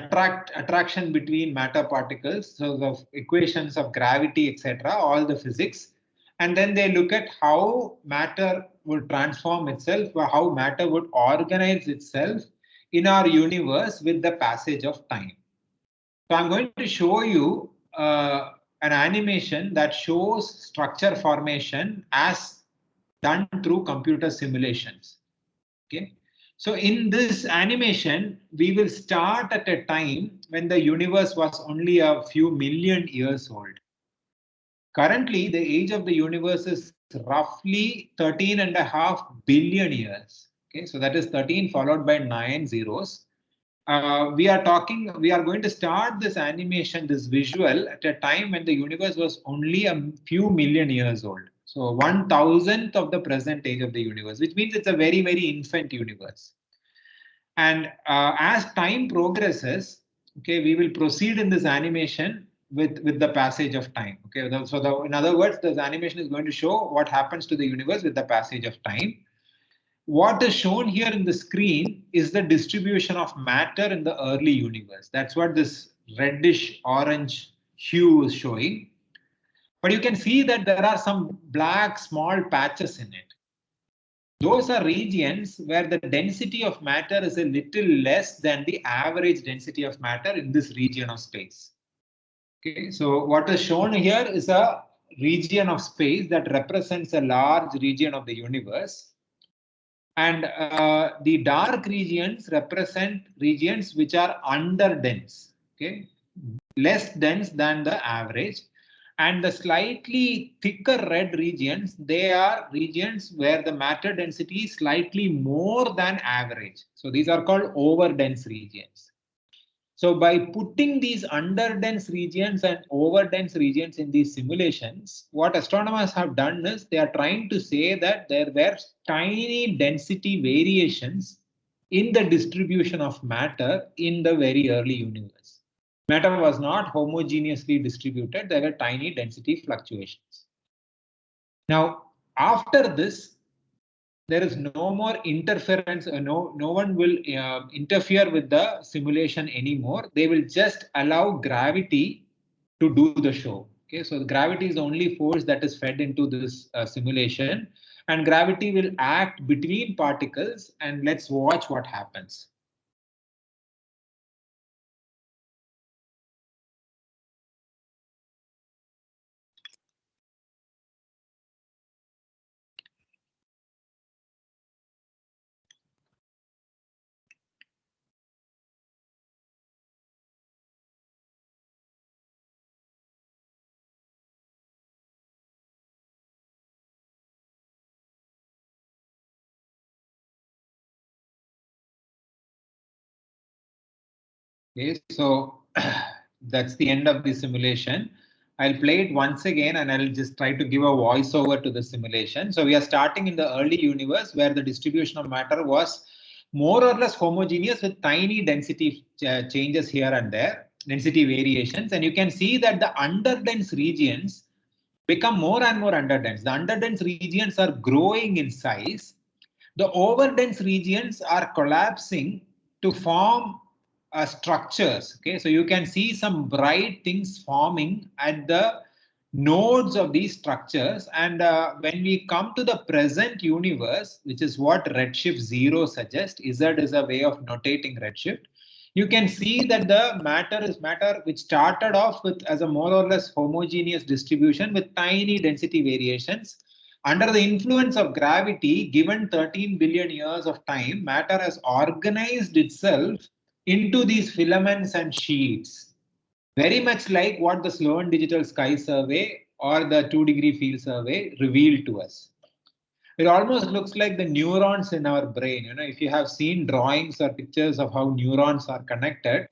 attraction between matter particles, so the equations of gravity, etc., all the physics. And then they look at how matter would transform itself, or how matter would organize itself in our universe with the passage of time. So I'm going to show you an animation that shows structure formation as done through computer simulations. Okay. So in this animation, we will start at a time when the universe was only a few million years old. Currently, the age of the universe is roughly 13.5 billion years. Okay, so that is 13 followed by 9 zeros. We are going to start this animation, this visual at a time when the universe was only a few million years old. So 1,000th of the present age of the universe, which means it's a very, very infant universe. And as time progresses, okay, we will proceed in this animation with the passage of time. Okay, so in other words, this animation is going to show what happens to the universe with the passage of time. What is shown here in the screen is the distribution of matter in the early universe. That's what this reddish orange hue is showing. But you can see that there are some black small patches in it. Those are regions where the density of matter is a little less than the average density of matter in this region of space. Okay, so what is shown here is a region of space that represents a large region of the universe. And the dark regions represent regions which are underdense, okay, less dense than the average. And the slightly thicker red regions, they are regions where the matter density is slightly more than average. So these are called overdense regions. So by putting these underdense regions and overdense regions in these simulations, what astronomers have done is they are trying to say that there were tiny density variations in the distribution of matter in the very early universe. Matter was not homogeneously distributed, there were tiny density fluctuations. Now, after this, there is no more interference, no one will interfere with the simulation anymore. They will just allow gravity to do the show. Okay, so the gravity is the only force that is fed into this simulation, and gravity will act between particles, and let's watch what happens. Okay, so that's the end of the simulation. I'll play it once again and I'll just try to give a voiceover to the simulation. So we are starting in the early universe where the distribution of matter was more or less homogeneous with tiny density changes here and there, density variations. And you can see that the underdense regions become more and more underdense. The underdense regions are growing in size. The overdense regions are collapsing to form structures. Okay, so you can see some bright things forming at the nodes of these structures. And when we come to the present universe, which is what redshift 0 suggests, Z is a way of notating redshift. You can see that the matter is matter which started off with as a more or less homogeneous distribution with tiny density variations. Under the influence of gravity, given 13 billion years of time, matter has organized itself into these filaments and sheets, very much like what the Sloan Digital Sky Survey or the 2-degree field survey revealed to us. It almost looks like the neurons in our brain. You know, if you have seen drawings or pictures of how neurons are connected,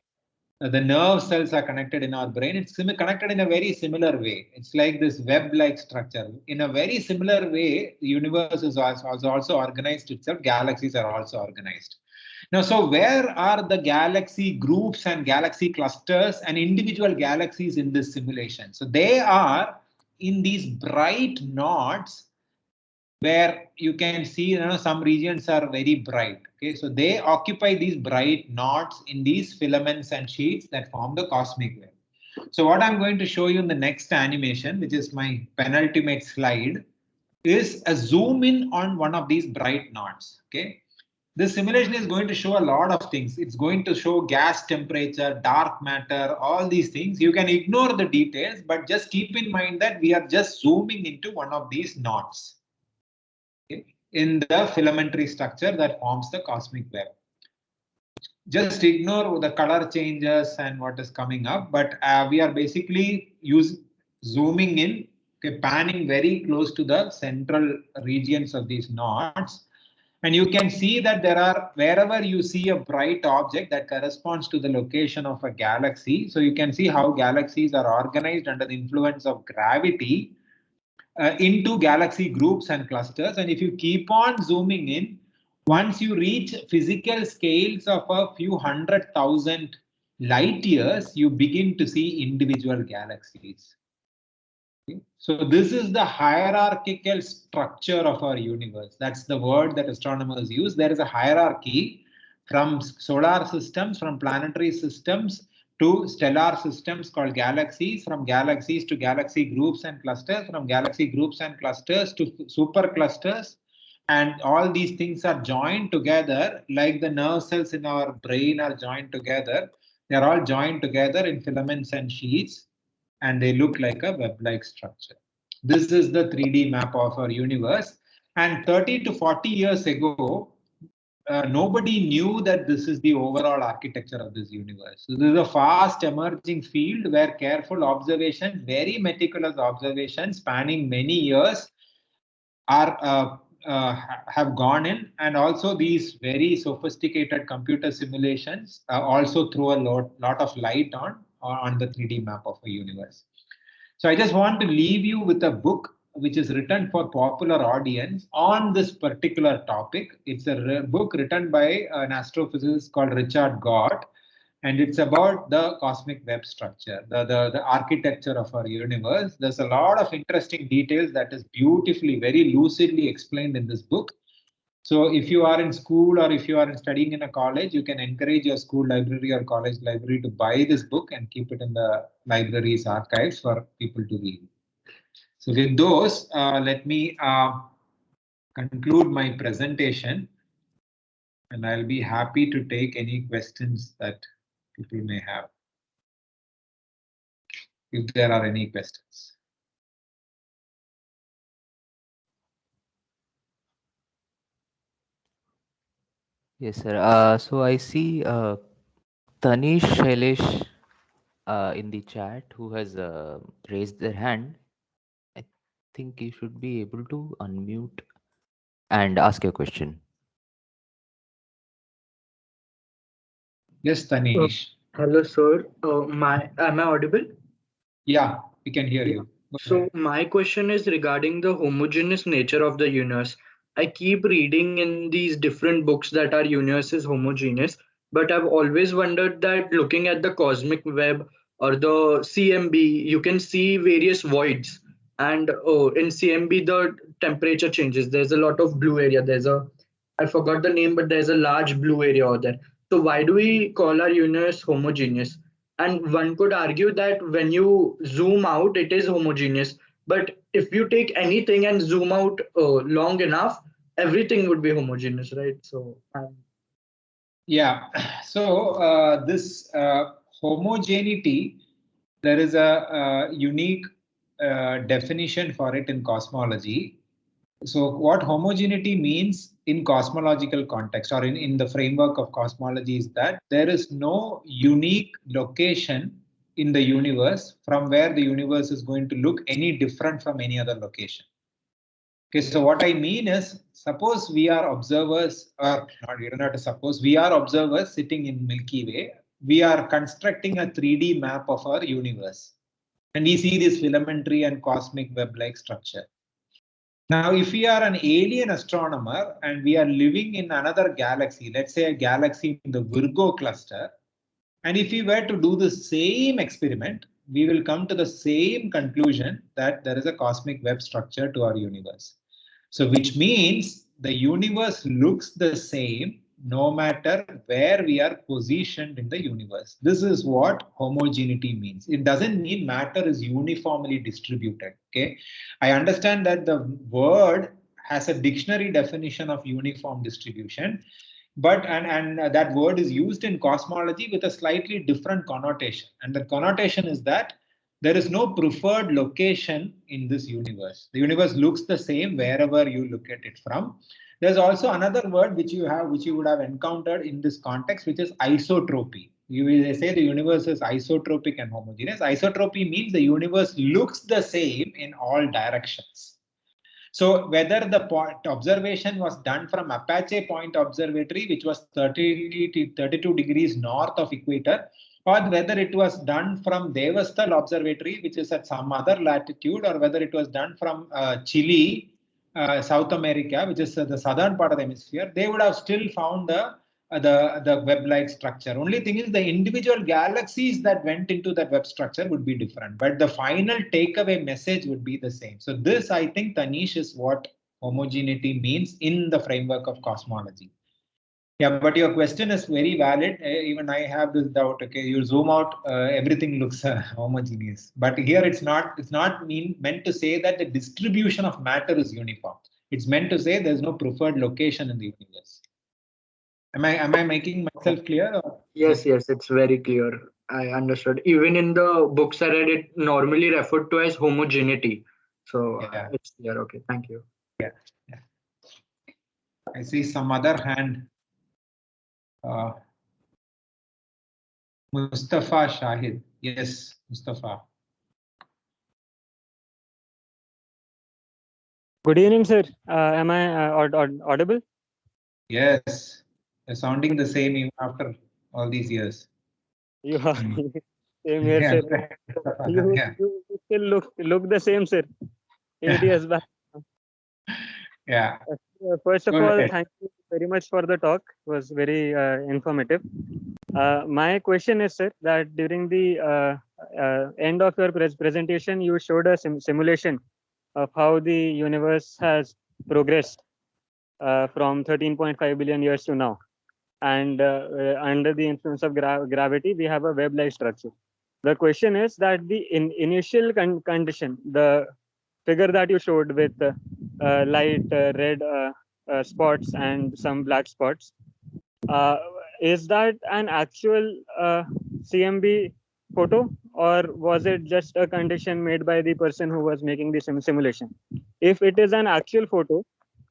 the nerve cells are connected in our brain. It's connected in a very similar way. It's like this web-like structure. In a very similar way, the universe is also organized itself. Galaxies are also organized. Now, so where are the galaxy groups and galaxy clusters and individual galaxies in this simulation? So they are in these bright knots where you can see, you know, some regions are very bright. Okay, so they occupy these bright knots in these filaments and sheets that form the cosmic web. So what I'm going to show you in the next animation, which is my penultimate slide, is a zoom in on one of these bright knots. Okay, This simulation is going to show a lot of things. It's going to show gas temperature, dark matter, all these things. You can ignore the details, but just keep in mind that we are just zooming into one of these knots, okay, in the filamentary structure that forms the cosmic web. Just ignore the color changes and what is coming up, but we are basically zooming in, okay, panning very close to the central regions of these knots. And you can see that there are, wherever you see a bright object, that corresponds to the location of a galaxy. So you can see how galaxies are organized under the influence of gravity into galaxy groups and clusters. And if you keep on zooming in, once you reach physical scales of a few 100,000 light years, you begin to see individual galaxies. So this is the hierarchical structure of our universe. That's the word that astronomers use. There is a hierarchy from solar systems, from planetary systems to stellar systems called galaxies, from galaxies to galaxy groups and clusters, from galaxy groups and clusters to superclusters. And all these things are joined together like the nerve cells in our brain are joined together. They're all joined together in filaments and sheets, and they look like a web-like structure. This is the 3D map of our universe. And 30 to 40 years ago, nobody knew that this is the overall architecture of this universe. So this is a fast emerging field where careful observation, very meticulous observation spanning many years are have gone in, and also these very sophisticated computer simulations also throw a lot of light on the 3D map of a universe. So I just want to leave you with a book which is written for popular audience on this particular topic. It's a book written by an astrophysicist called Richard Gott, and it's about the cosmic web structure, the architecture of our universe. There's a lot of interesting details that is beautifully, very lucidly explained in this book. So if you are in school or if you are studying in a college, you can encourage your school library or college library to buy this book and keep it in the library's archives for people to read. So with those, let me conclude my presentation, and I'll be happy to take any questions that people may have, if there are any questions. Yes, sir. So I see Tanish Shailesh in the chat who has raised their hand. I think you should be able to unmute and ask your question. Yes, Tanish. Hello, sir. Am I audible? Yeah, we can hear you. So my question is regarding the homogeneous nature of the universe. I keep reading in these different books that our universe is homogeneous, but I've always wondered that looking at the cosmic web or the CMB, you can see various voids. And in CMB, the temperature changes. There's a lot of blue area. I forgot the name, but there's a large blue area over there. So why do we call our universe homogeneous? And one could argue that when you zoom out, it is homogeneous. But if you take anything and zoom out long enough, everything would be homogeneous, right? So, yeah. So this homogeneity, there is a unique definition for it in cosmology. So what homogeneity means in cosmological context or in the framework of cosmology is that there is no unique location in the universe from where the universe is going to look any different from any other location. Okay, so what I mean is, suppose we are observers, or not, you don't have to suppose, we are observers sitting in Milky Way. We are constructing a 3D map of our universe. And we see this filamentary and cosmic web-like structure. Now, if we are an alien astronomer and we are living in another galaxy, let's say a galaxy in the Virgo cluster, and if we were to do the same experiment, we will come to the same conclusion that there is a cosmic web structure to our universe. So which means the universe looks the same no matter where we are positioned in the universe. This is what homogeneity means. It doesn't mean matter is uniformly distributed. Okay, I understand that the word has a dictionary definition of uniform distribution. But that word is used in cosmology with a slightly different connotation. And the connotation is that there is no preferred location in this universe. The universe looks the same wherever you look at it from. There's also another word which you would have encountered in this context, which is isotropy. They say the universe is isotropic and homogeneous. Isotropy means the universe looks the same in all directions. So whether the observation was done from Apache Point Observatory, which was 32 degrees north of equator, or whether it was done from Devastal Observatory, which is at some other latitude, or whether it was done from Chile, South America, which is the southern part of the hemisphere, they would have still found the web-like structure. Only thing is the individual galaxies that went into that web structure would be different, but the final takeaway message would be the same. So this, I think, Tanish, is what homogeneity means in the framework of cosmology. Yeah, but your question is very valid. Even I have this doubt. Okay, you zoom out, everything looks homogeneous. But here it's not meant to say that the distribution of matter is uniform. It's meant to say there's no preferred location in the universe. Am I making myself clear? Or? Yes, it's very clear. I understood. Even in the books I read, it normally referred to as homogeneity. So Yeah. it's clear. Okay, thank you. Yeah. I see some other hand. Mustafa Shahid. Yes, Mustafa. Good evening, sir. Am I audible? Yes, you're sounding the same even after all these years. You are same here, Yeah, sir. You still look the same, sir. 8 years back. Yeah. First of all, thank you very much for the talk. It was very informative. My question is, sir, that during the end of your presentation, you showed a simulation of how the universe has progressed from 13.5 billion years to now. And under the influence of gravity, we have a web-like structure. The question is that the initial condition, the figure that you showed with light red spots and some black spots, is that an actual CMB photo, or was it just a condition made by the person who was making the simulation? If it is an actual photo,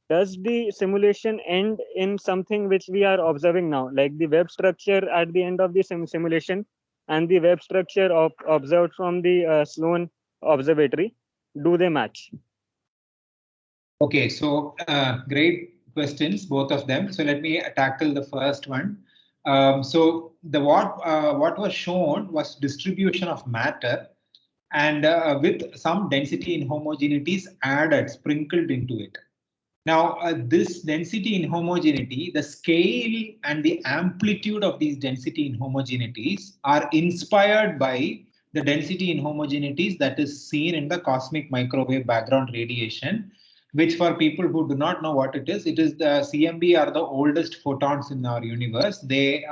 does the simulation end in something which we are observing now, like the web structure at the end of the simulation and the web structure observed from the Sloan Observatory? Do they match? Okay, so great questions, both of them. So let me tackle the first one. So what was shown was distribution of matter, and with some density inhomogeneities added, sprinkled into it. Now, this density inhomogeneity, the scale and the amplitude of these density inhomogeneities are inspired by the density inhomogeneities that is seen in the cosmic microwave background radiation, which, for people who do not know what it is the CMB are the oldest photons in our universe. They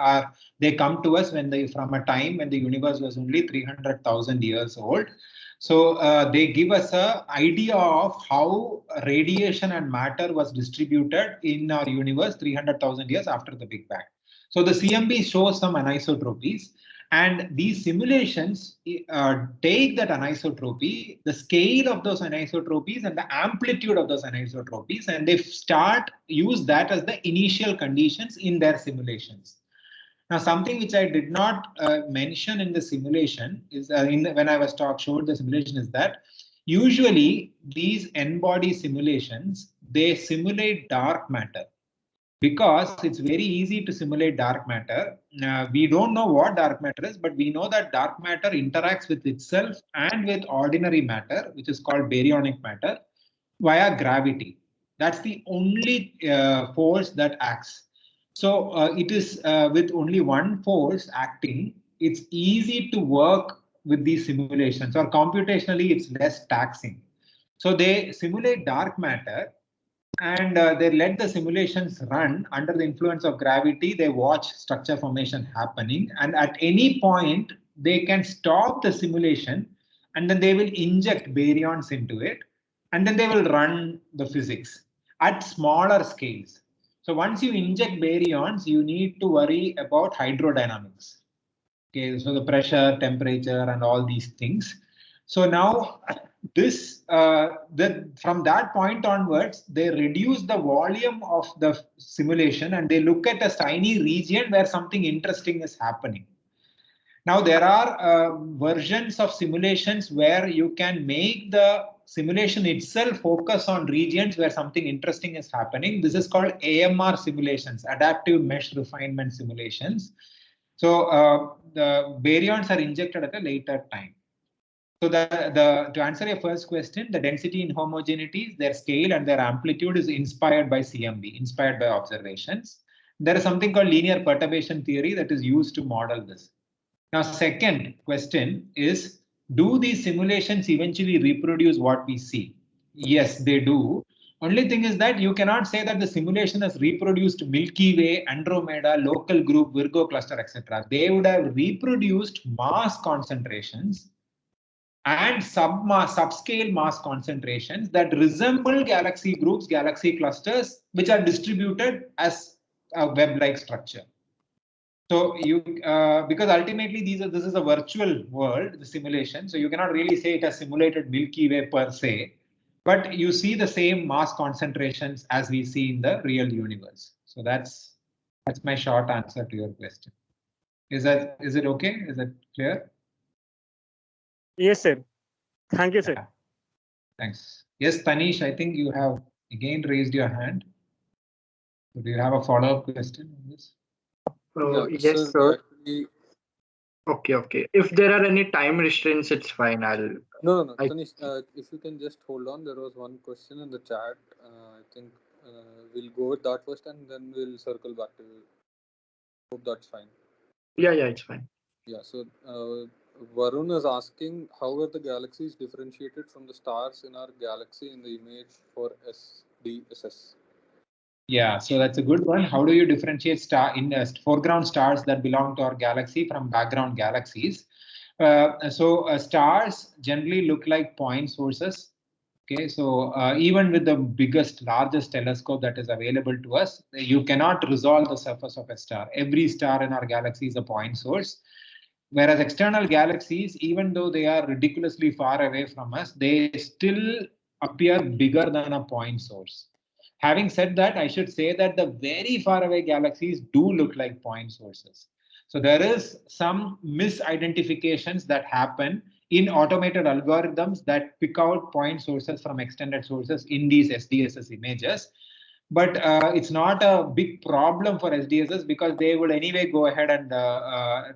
come to us from a time when the universe was only 300,000 years old. So they give us an idea of how radiation and matter was distributed in our universe 300,000 years after the Big Bang. So the CMB shows some anisotropies, and these simulations take that anisotropy, the scale of those anisotropies and the amplitude of those anisotropies, and they use that as the initial conditions in their simulations. Now, something which I did not mention in the simulation is when I was showed the simulation is that usually these n-body simulations, they simulate dark matter because it's very easy to simulate dark matter. We don't know what dark matter is, but we know that dark matter interacts with itself and with ordinary matter, which is called baryonic matter, via gravity. That's the only force that acts. So it is with only one force acting, it's easy to work with these simulations, or computationally it's less taxing. So they simulate dark matter, and they let the simulations run under the influence of gravity. They watch structure formation happening, and at any point they can stop the simulation, and then they will inject baryons into it, and then they will run the physics at smaller scales. So once you inject baryons, you need to worry about hydrodynamics. Okay, so the pressure, temperature, and all these things. So now this from that point onwards, they reduce the volume of the simulation and they look at a tiny region where something interesting is happening. Now there are versions of simulations where you can make the simulation itself focus on regions where something interesting is happening. This is called AMR simulations, adaptive mesh refinement simulations. So the baryons are injected at a later time. So to answer your first question, the density inhomogeneities, their scale and their amplitude is inspired by CMB, inspired by observations. There is something called linear perturbation theory that is used to model this. Now, second question is, do these simulations eventually reproduce what we see? Yes, they do. Only thing is that you cannot say that the simulation has reproduced Milky Way, Andromeda, local group, Virgo cluster, etc. They would have reproduced mass concentrations and subscale mass concentrations that resemble galaxy groups, galaxy clusters, which are distributed as a web-like structure. So you, because ultimately this is a virtual world, the simulation. So you cannot really say it has simulated Milky Way per se, but you see the same mass concentrations as we see in the real universe. So that's my short answer to your question. Is it okay? Is it clear? Yes, sir. Thank you, sir. Yeah. Thanks. Yes, Tanish, I think you have again raised your hand. So do you have a follow-up question on this? Yes, sir. Okay. If there are any time restraints, it's fine. No. Tanish, if you can just hold on. There was one question in the chat. I think we'll go with that first and then we'll circle back to you. Hope that's fine. Yeah, it's fine. Yeah, so Varun is asking, how are the galaxies differentiated from the stars in our galaxy in the image for SDSS? Yeah, so that's a good one. How do you differentiate foreground stars that belong to our galaxy from background galaxies? Stars generally look like point sources. Okay, so even with the largest telescope that is available to us, you cannot resolve the surface of a star. Every star in our galaxy is a point source. Whereas external galaxies, even though they are ridiculously far away from us, they still appear bigger than a point source. Having said that, I should say that the very far away galaxies do look like point sources. So there is some misidentifications that happen in automated algorithms that pick out point sources from extended sources in these SDSS images. But it's not a big problem for SDSS because they will anyway go ahead and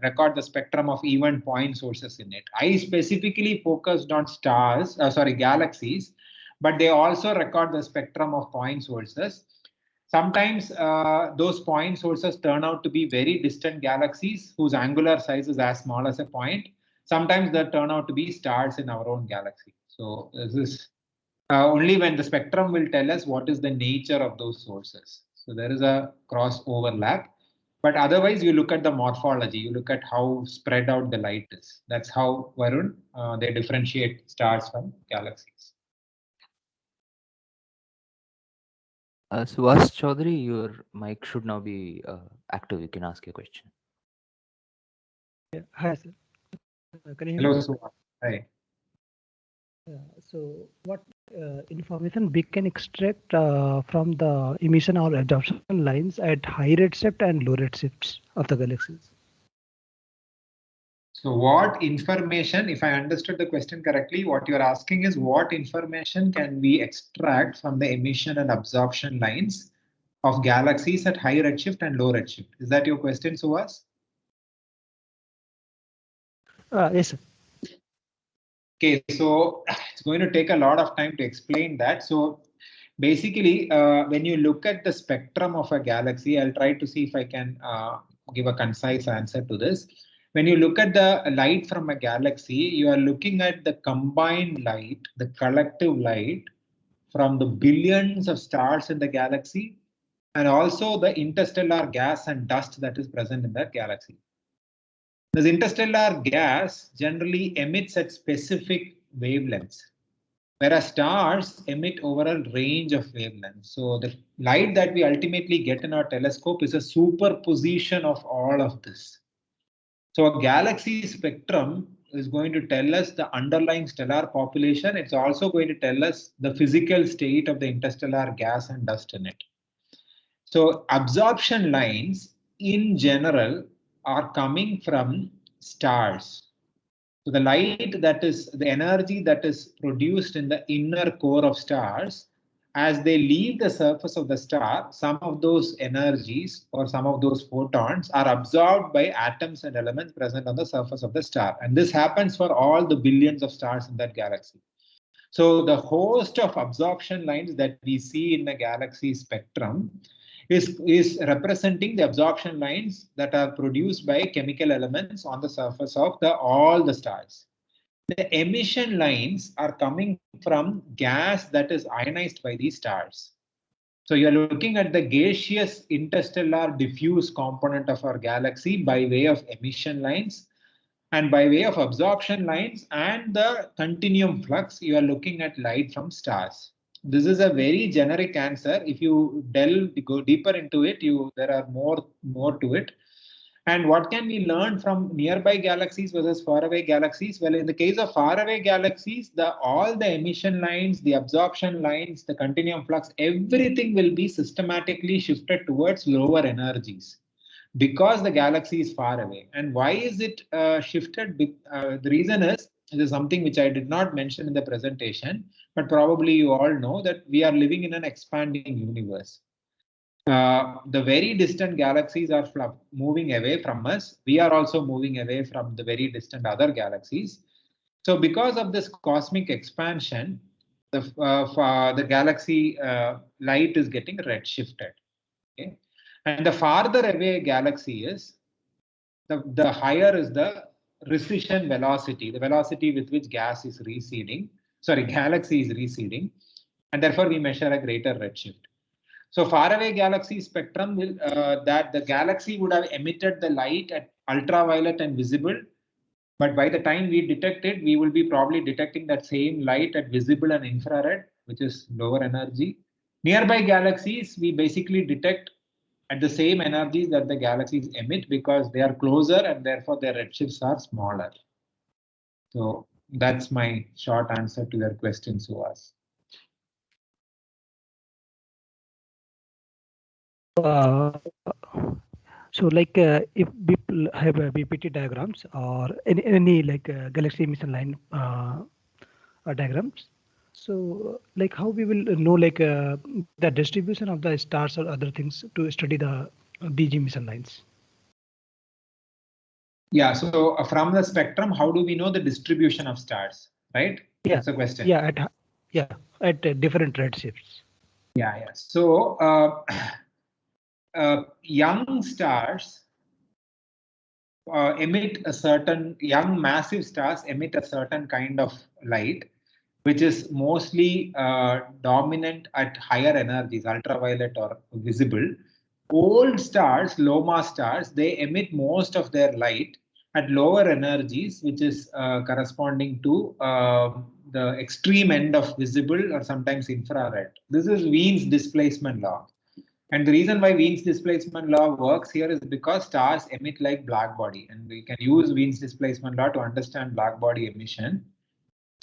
record the spectrum of even point sources in it. I specifically focused on galaxies, but they also record the spectrum of point sources. Sometimes those point sources turn out to be very distant galaxies whose angular size is as small as a point. Sometimes they turn out to be stars in our own galaxy. So this is only when the spectrum will tell us what is the nature of those sources. So there is a cross overlap. But otherwise, you look at the morphology, you look at how spread out the light is. That's how, Varun, they differentiate stars from galaxies. Suhas Chaudhary, your mic should now be active. You can ask your question. Yeah. Hi, sir. Can you hear me? Hello, Suhas. Hi. So what information we can extract from the emission or absorption lines at high redshift and low redshifts of the galaxies? So what information, if I understood the question correctly, what you're asking is what information can we extract from the emission and absorption lines of galaxies at high redshift and low redshift? Is that your question, Suhas? Yes, sir. Okay, so it's going to take a lot of time to explain that. So basically, when you look at the spectrum of a galaxy, I'll try to see if I can give a concise answer to this. When you look at the light from a galaxy, you are looking at the combined light, the collective light from the billions of stars in the galaxy, and also the interstellar gas and dust that is present in that galaxy. This interstellar gas generally emits at specific wavelengths, whereas stars emit over a range of wavelengths. So light that we ultimately get in our telescope is a superposition of all of this. So a galaxy spectrum is going to tell us the underlying stellar population. It's also going to tell us the physical state of the interstellar gas and dust in it. So absorption lines in general are coming from stars. So the light that is the energy that is produced in the inner core of stars, as they leave the surface of the star, some of those energies or some of those photons are absorbed by atoms and elements present on the surface of the star. And this happens for all the billions of stars in that galaxy. So the host of absorption lines that we see in the galaxy spectrum is representing the absorption lines that are produced by chemical elements on the surface of all the stars. The emission lines are coming from gas that is ionized by these stars. So you're looking at the gaseous interstellar diffuse component of our galaxy by way of emission lines, and by way of absorption lines and the continuum flux, you are looking at light from stars. This is a very generic answer. If you go deeper into it, there are more to it. And what can we learn from nearby galaxies versus faraway galaxies? Well, in the case of faraway galaxies, all the emission lines, the absorption lines, the continuum flux, everything will be systematically shifted towards lower energies, because the galaxy is far away. And why is it shifted? The reason is, this is something which I did not mention in the presentation, but probably you all know that we are living in an expanding universe. The very distant galaxies are moving away from us. We are also moving away from the very distant other galaxies. So because of this cosmic expansion, the galaxy light is getting redshifted. Okay? And the farther away a galaxy is, the higher is the recession velocity, the velocity with which galaxy is receding, and therefore we measure a greater redshift. So faraway galaxy spectrum will that the galaxy would have emitted the light at ultraviolet and visible, but by the time we detect it, we will be probably detecting that same light at visible and infrared, which is lower energy. Nearby galaxies, we basically detect at the same energies that the galaxies emit because they are closer and therefore their redshifts are smaller. So that's my short answer to your question, Suhas. So like if we have BPT diagrams or any like galaxy emission line diagrams, so like how we will know like the distribution of the stars or other things to study the DG emission lines? Yeah, so from the spectrum, how do we know the distribution of stars, right? Yeah. That's the question. Yeah, at different redshifts. Yeah. So young stars young massive stars emit a certain kind of light, which is mostly dominant at higher energies, ultraviolet or visible. Old stars, low mass stars, they emit most of their light at lower energies, which is corresponding to the extreme end of visible or sometimes infrared. This is Wien's displacement law. And the reason why Wien's displacement law works here is because stars emit like black body, and we can use Wien's displacement law to understand black body emission.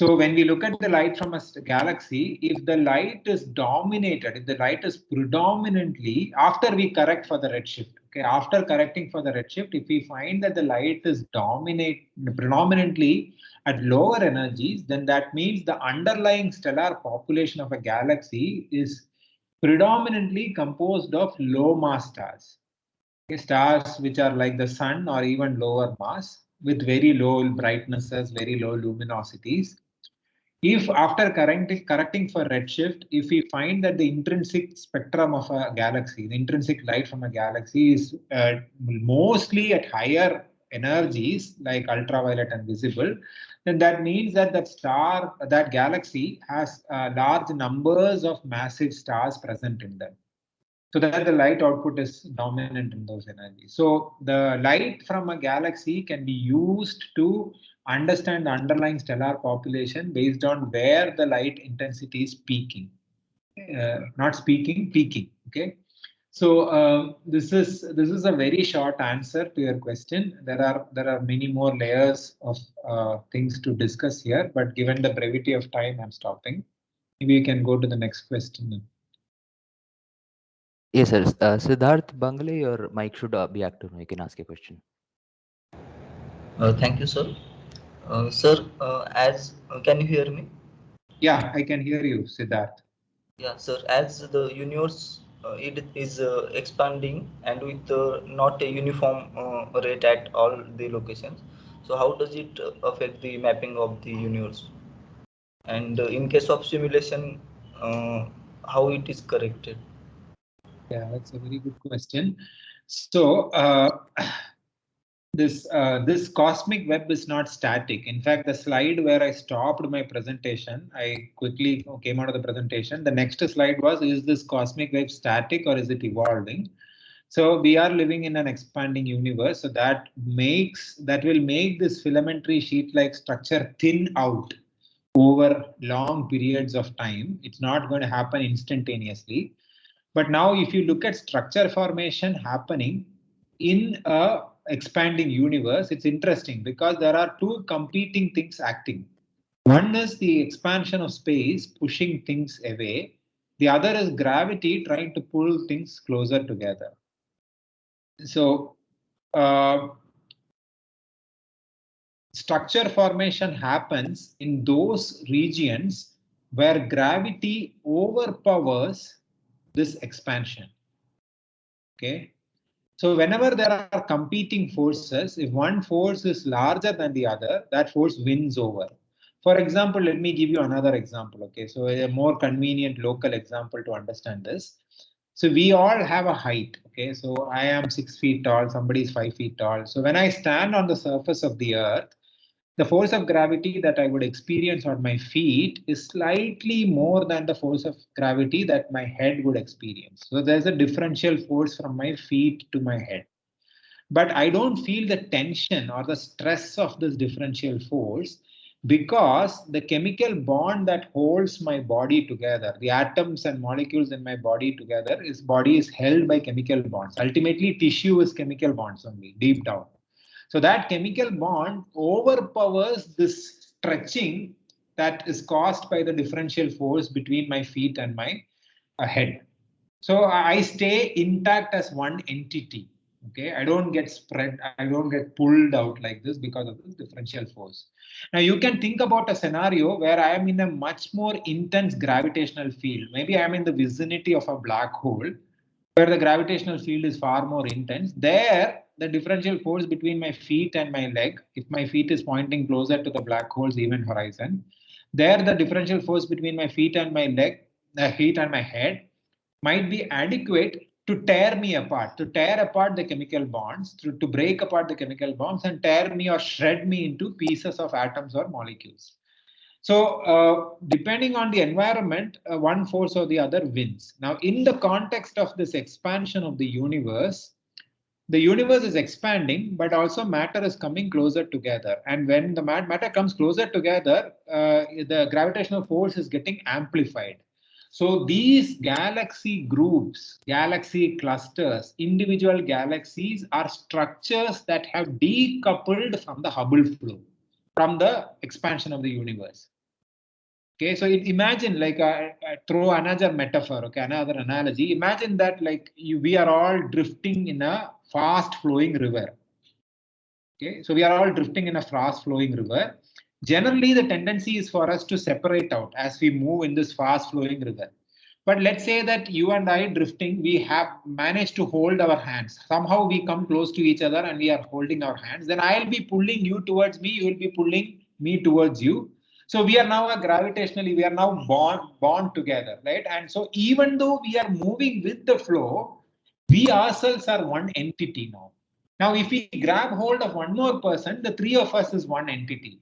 So when we look at the light from a galaxy, if the light is dominated, if the light is predominantly, after we correct for the redshift, okay, after correcting for the redshift, if we find that the light is predominantly at lower energies, then that means the underlying stellar population of a galaxy is predominantly composed of low mass stars. Okay, stars which are like the sun or even lower mass with very low brightnesses, very low luminosities. If after correcting for redshift, if we find that the intrinsic spectrum of a galaxy, the intrinsic light from a galaxy is mostly at higher energies like ultraviolet and visible, then that means that that galaxy has large numbers of massive stars present in them, so that the light output is dominant in those energies. So the light from a galaxy can be used to understand the underlying stellar population based on where the light intensity is peaking. not speaking, peaking. Okay. So this is a very short answer to your question. There are many more layers of things to discuss here, but given the brevity of time, I'm stopping. Maybe you can go to the next question. Yes, sir. Siddharth Bangle, your mic should be active now. You can ask a question. Thank you, sir. Sir, can you hear me? Yeah, I can hear you, Siddharth. Yeah, sir. As the universe it is expanding and with not a uniform rate at all the locations, so how does it affect the mapping of the universe? And in case of simulation, how it is corrected? Yeah, that's a very good question. So this cosmic web is not static. In fact, the slide where I stopped my presentation, I quickly came out of the presentation. The next slide was, is this cosmic web static or is it evolving? So we are living in an expanding universe. So that will make this filamentary sheet-like structure thin out over long periods of time. It's not going to happen instantaneously. But now if you look at structure formation happening in a expanding universe, it's interesting because there are two competing things acting. One is the expansion of space pushing things away. The other is gravity trying to pull things closer together. So structure formation happens in those regions where gravity overpowers this expansion. Okay. So whenever there are competing forces, if one force is larger than the other, that force wins over. For example, let me give you another example. Okay, so a more convenient local example to understand this. So we all have a height. Okay, so I am 6 feet tall, somebody is 5 feet tall. So when I stand on the surface of the earth, the force of gravity that I would experience on my feet is slightly more than the force of gravity that my head would experience. So there's a differential force from my feet to my head. But I don't feel the tension or the stress of this differential force because the chemical bond that holds my body together, the atoms and molecules in my body together, body is held by chemical bonds. Ultimately, tissue is chemical bonds only, deep down. So that chemical bond overpowers this stretching that is caused by the differential force between my feet and my head. So I stay intact as one entity. Okay, I don't get spread, I don't get pulled out like this because of this differential force. Now you can think about a scenario where I am in a much more intense gravitational field. Maybe I am in the vicinity of a black hole where the gravitational field is far more intense. There, the differential force between my feet and my leg, if my feet is pointing closer to the black hole's event horizon, there the differential force between my feet and my leg, feet and my head might be adequate to tear me apart, to tear apart the chemical bonds, to break apart the chemical bonds and tear me or shred me into pieces of atoms or molecules. So depending on the environment, one force or the other wins. Now, in the context of this expansion of the universe is expanding, but also matter is coming closer together. And when the matter comes closer together, the gravitational force is getting amplified. So these galaxy groups, galaxy clusters, individual galaxies are structures that have decoupled from the Hubble flow, from the expansion of the universe. Okay, so imagine, like, throw another metaphor, okay, another analogy. Imagine that, like, we are all drifting in a fast flowing river. Okay, so we are all drifting in a fast flowing river. Generally, the tendency is for us to separate out as we move in this fast flowing river. But let's say that you and I drifting, we have managed to hold our hands. Somehow we come close to each other and we are holding our hands. Then I'll be pulling you towards me, you will be pulling me towards you. So we are now gravitationally, we are now bond together, right? And so even though we are moving with the flow, we ourselves are one entity now. Now, if we grab hold of one more person, the three of us is one entity.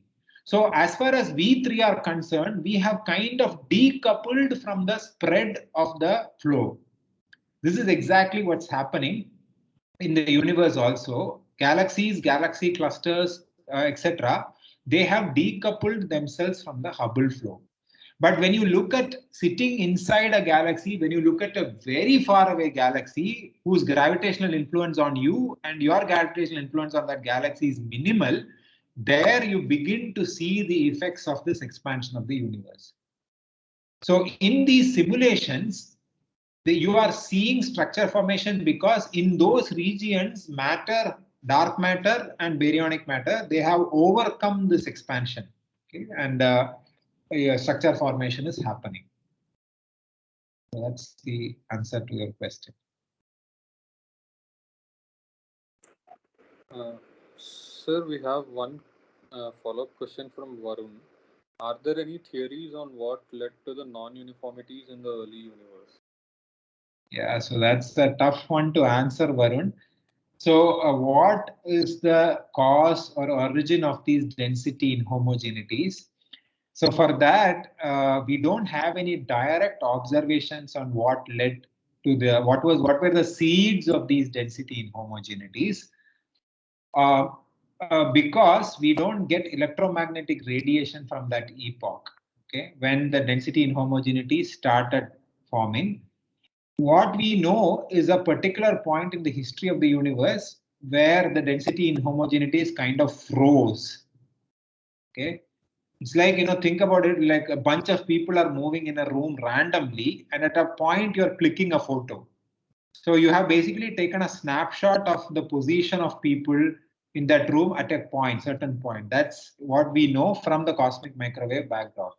So as far as we three are concerned, we have kind of decoupled from the spread of the flow. This is exactly what's happening in the universe also. Galaxies, galaxy clusters, etc., they have decoupled themselves from the Hubble flow. But when you look at sitting inside a galaxy, when you look at a very far away galaxy whose gravitational influence on you and your gravitational influence on that galaxy is minimal, there you begin to see the effects of this expansion of the universe. So in these simulations, you are seeing structure formation because in those regions, matter, dark matter and baryonic matter, they have overcome this expansion. Okay? And structure formation is happening. So that's the answer to your question. Sir, we have one follow-up question from Varun. Are there any theories on what led to the non-uniformities in the early universe? Yeah, so that's a tough one to answer, Varun. So what is the cause or origin of these density inhomogeneities? So for that, we don't have any direct observations on what led to the what were the seeds of these density inhomogeneities. Because we don't get electromagnetic radiation from that epoch. Okay, when the density inhomogeneity started forming, what we know is a particular point in the history of the universe where the density inhomogeneities kind of froze. Okay, it's like, think about it like a bunch of people are moving in a room randomly, and at a point you're clicking a photo. So you have basically taken a snapshot of the position of people in that room at a certain point. That's what we know from the cosmic microwave background.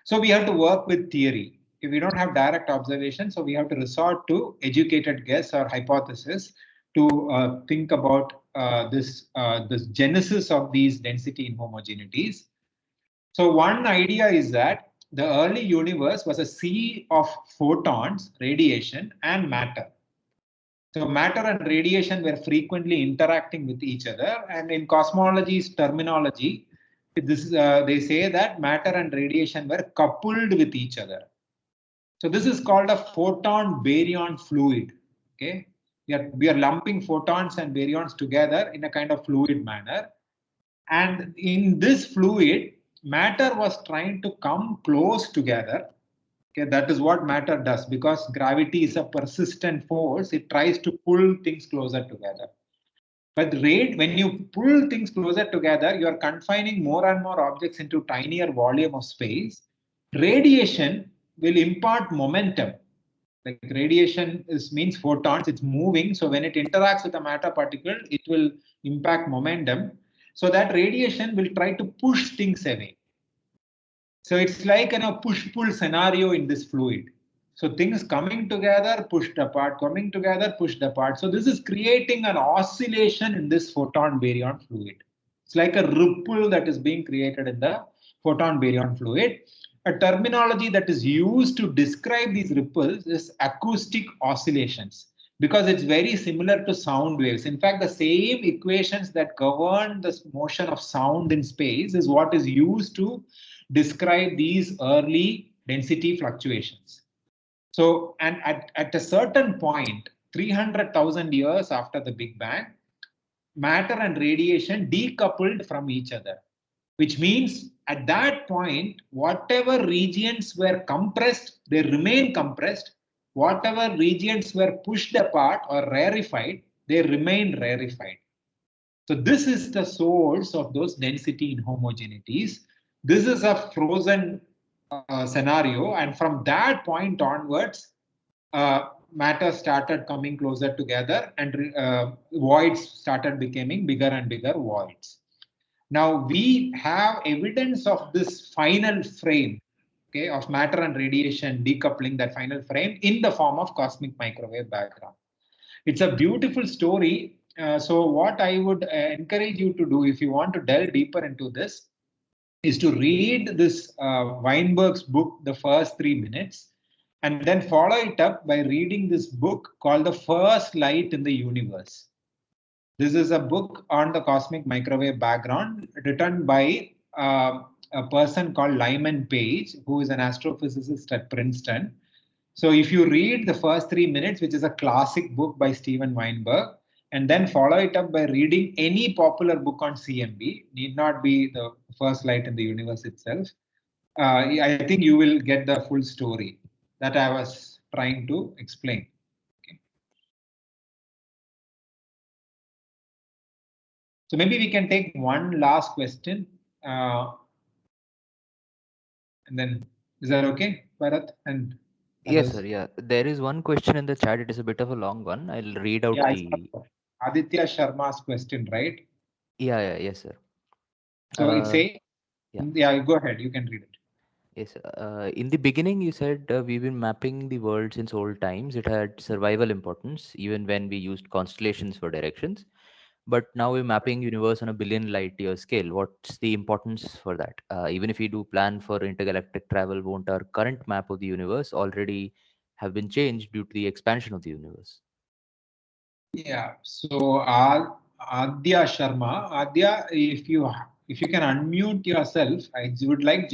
So we have to work with theory. If we don't have direct observation, so we have to resort to educated guess or hypothesis to think about this genesis of these density inhomogeneities. So one idea is that the early universe was a sea of photons, radiation, and matter. So matter and radiation were frequently interacting with each other, and in cosmology's terminology, they say that matter and radiation were coupled with each other. So this is called a photon baryon fluid. Okay, we are lumping photons and baryons together in a kind of fluid manner, and in this fluid, matter was trying to come close together. Okay, that is what matter does, because gravity is a persistent force. It tries to pull things closer together. But when you pull things closer together, you are confining more and more objects into tinier volume of space. Radiation will impart momentum. Like radiation means photons, it's moving. So when it interacts with a matter particle, it will impact momentum. So that radiation will try to push things away. So it's like a push-pull scenario in this fluid. So things coming together, pushed apart, coming together, pushed apart. So this is creating an oscillation in this photon baryon fluid. It's like a ripple that is being created in the photon baryon fluid. A terminology that is used to describe these ripples is acoustic oscillations, because it's very similar to sound waves. In fact, the same equations that govern the motion of sound in space is what is used to describe these early density fluctuations. So, and at a certain point, 300,000 years after the Big Bang, matter and radiation decoupled from each other, which means at that point, whatever regions were compressed, they remain compressed. Whatever regions were pushed apart or rarefied, they remain rarefied. So this is the source of those density inhomogeneities. This is a frozen scenario, and from that point onwards, matter started coming closer together, and voids started becoming bigger and bigger voids. Now we have evidence of this final frame, okay, of matter and radiation decoupling, that final frame, in the form of cosmic microwave background. It's a beautiful story. So what I would encourage you to do, if you want to delve deeper into this, is to read this Weinberg's book, The First 3 Minutes, and then follow it up by reading this book called The First Light in the Universe. This is a book on the cosmic microwave background written by a person called Lyman Page, who is an astrophysicist at Princeton. So if you read The First 3 Minutes, which is a classic book by Steven Weinberg, and then follow it up by reading any popular book on CMB, need not be The First Light in the Universe itself, I think you will get the full story that I was trying to explain. Okay. So maybe we can take one last question. And then, is that okay, Bharat? And Yes, others? sir. Yeah, there is one question in the chat. It is a bit of a long one. I'll read out Yeah, the. Aditya Sharma's question, right? Yeah, yes, sir. So it's a. Yeah, go ahead. You can read it. Yes. In the beginning, you said we've been mapping the world since old times. It had survival importance, even when we used constellations for directions. But now we're mapping universe on a billion light year scale. What's the importance for that? Even if we do plan for intergalactic travel, won't our current map of the universe already have been changed due to the expansion of the universe? Yeah. So Adya Sharma, Adya, if you can unmute yourself, I would like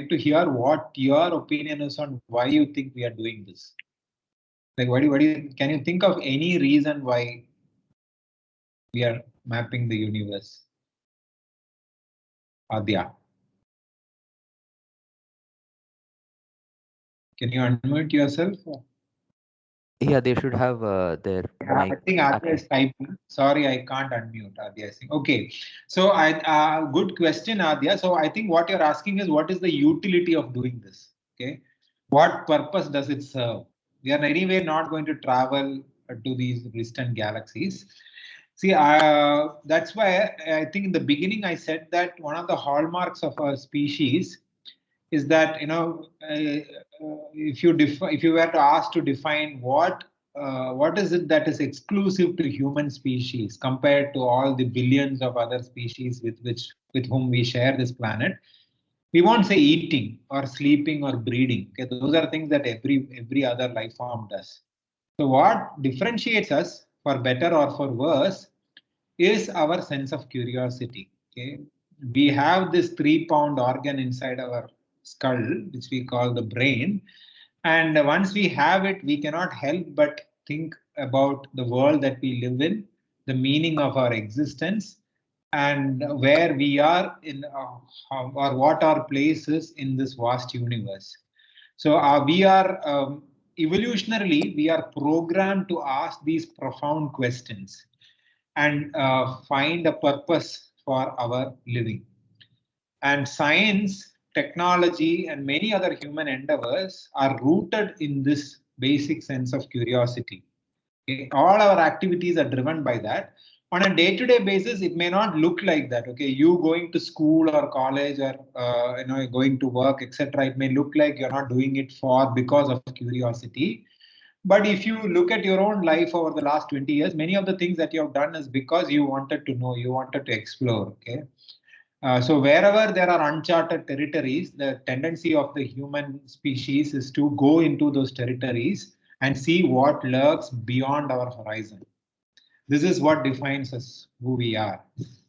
to hear what your opinion is on why you think we are doing this. Like, can you think of any reason why we are mapping the universe? Adya. Can you unmute yourself? Yeah, they should have their mic. I think Adya is typing. Sorry, I can't unmute Adya. Okay, so good question, Adya. So I think what you're asking is what is the utility of doing this? Okay, what purpose does it serve? We are anyway not going to travel to these distant galaxies. See, that's why I think in the beginning I said that one of the hallmarks of our species is that if you were to ask to define what is it that is exclusive to human species compared to all the billions of other species with whom we share this planet, we won't say eating or sleeping or breeding. Okay, those are things that every other life form does. So what differentiates us, for better or for worse, is our sense of curiosity. Okay, we have this 3-pound organ inside our skull, which we call the brain, and once we have it, we cannot help but think about the world that we live in, the meaning of our existence, and where we are in or what our place is in this vast universe. So we are evolutionarily, we are programmed to ask these profound questions and find a purpose for our living. And science, technology, and many other human endeavors are rooted in this basic sense of curiosity. Okay? All our activities are driven by that. On a day-to-day basis, it may not look like that. Okay, you going to school or college or going to work, etc. It may look like you're not doing it because of curiosity. But if you look at your own life over the last 20 years, many of the things that you have done is because you wanted to know, you wanted to explore. Okay. So wherever there are uncharted territories, the tendency of the human species is to go into those territories and see what lurks beyond our horizon. This is what defines us, who we are.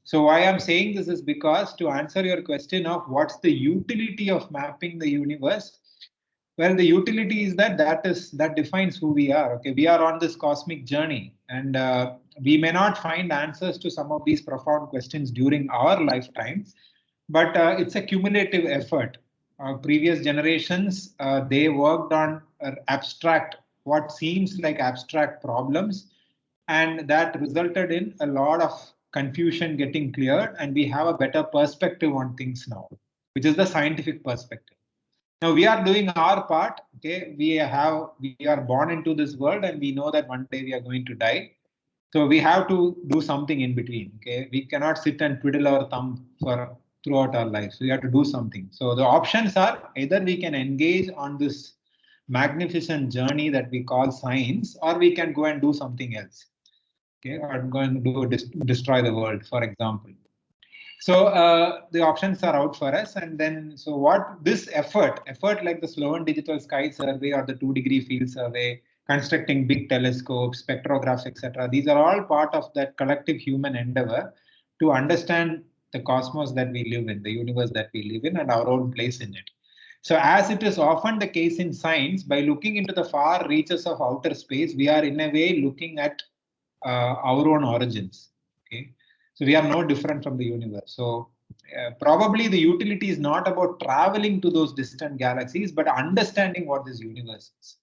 So why I'm saying this is because to answer your question of what's the utility of mapping the universe, well, the utility is that defines who we are. Okay, we are on this cosmic journey, and we may not find answers to some of these profound questions during our lifetime, but it's a cumulative effort. Previous generations, they worked on what seems like abstract problems, and that resulted in a lot of confusion getting cleared, and we have a better perspective on things now, which is the scientific perspective. Now we are doing our part. Okay, we are born into this world, and we know that one day we are going to die. So we have to do something in between. Okay, we cannot sit and twiddle our thumb throughout our lives. We have to do something. So the options are either we can engage on this magnificent journey that we call science, or we can go and do something else. Okay, or go and destroy the world, for example. So the options are out for us, and then so what this effort like the Sloan Digital Sky Survey or the 2-degree field survey, constructing big telescopes, spectrographs, etc. These are all part of that collective human endeavor to understand the cosmos that we live in, the universe that we live in, and our own place in it. So as it is often the case in science, by looking into the far reaches of outer space, we are in a way looking at our own origins. Okay. So we are no different from the universe. So probably the utility is not about traveling to those distant galaxies, but understanding what this universe is.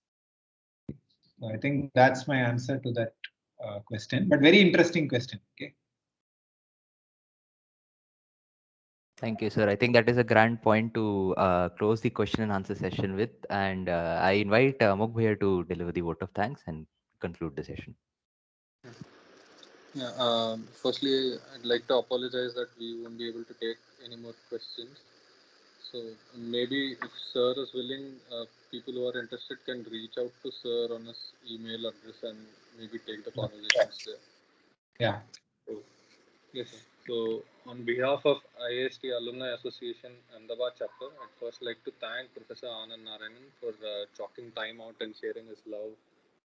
So I think that's my answer to that question, but very interesting question. Okay. Thank you, sir. I think that is a grand point to close the question and answer session with. And I invite Mukh here to deliver the vote of thanks and conclude the session. Yeah, firstly, I'd like to apologize that we won't be able to take any more questions. So maybe if sir is willing, people who are interested can reach out to sir on his email address and maybe take the conversations there. Yeah. So, yes, sir. So on behalf of IIST Alumni Association Ahmedabad chapter, I'd first like to thank Professor Anand Narayanan for chalking time out and sharing his love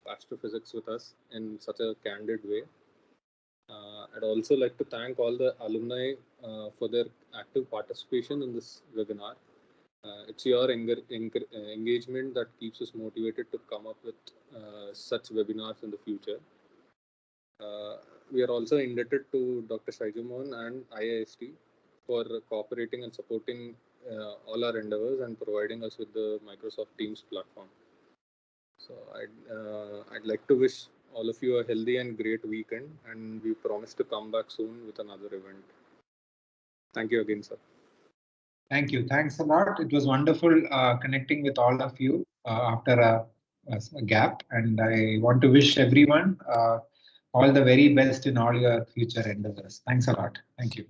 of astrophysics with us in such a candid way. I'd also like to thank all the alumni for their active participation in this webinar. It's your engagement that keeps us motivated to come up with such webinars in the future. We are also indebted to Dr. Shaiju and IIST for cooperating and supporting all our endeavors and providing us with the Microsoft Teams platform. So I'd like to wish all of you a healthy and great weekend, and we promise to come back soon with another event. Thank you again, sir. Thank you. Thanks a lot. It was wonderful connecting with all of you after a gap, and I want to wish everyone all the very best in all your future endeavors. Thanks a lot. Thank you.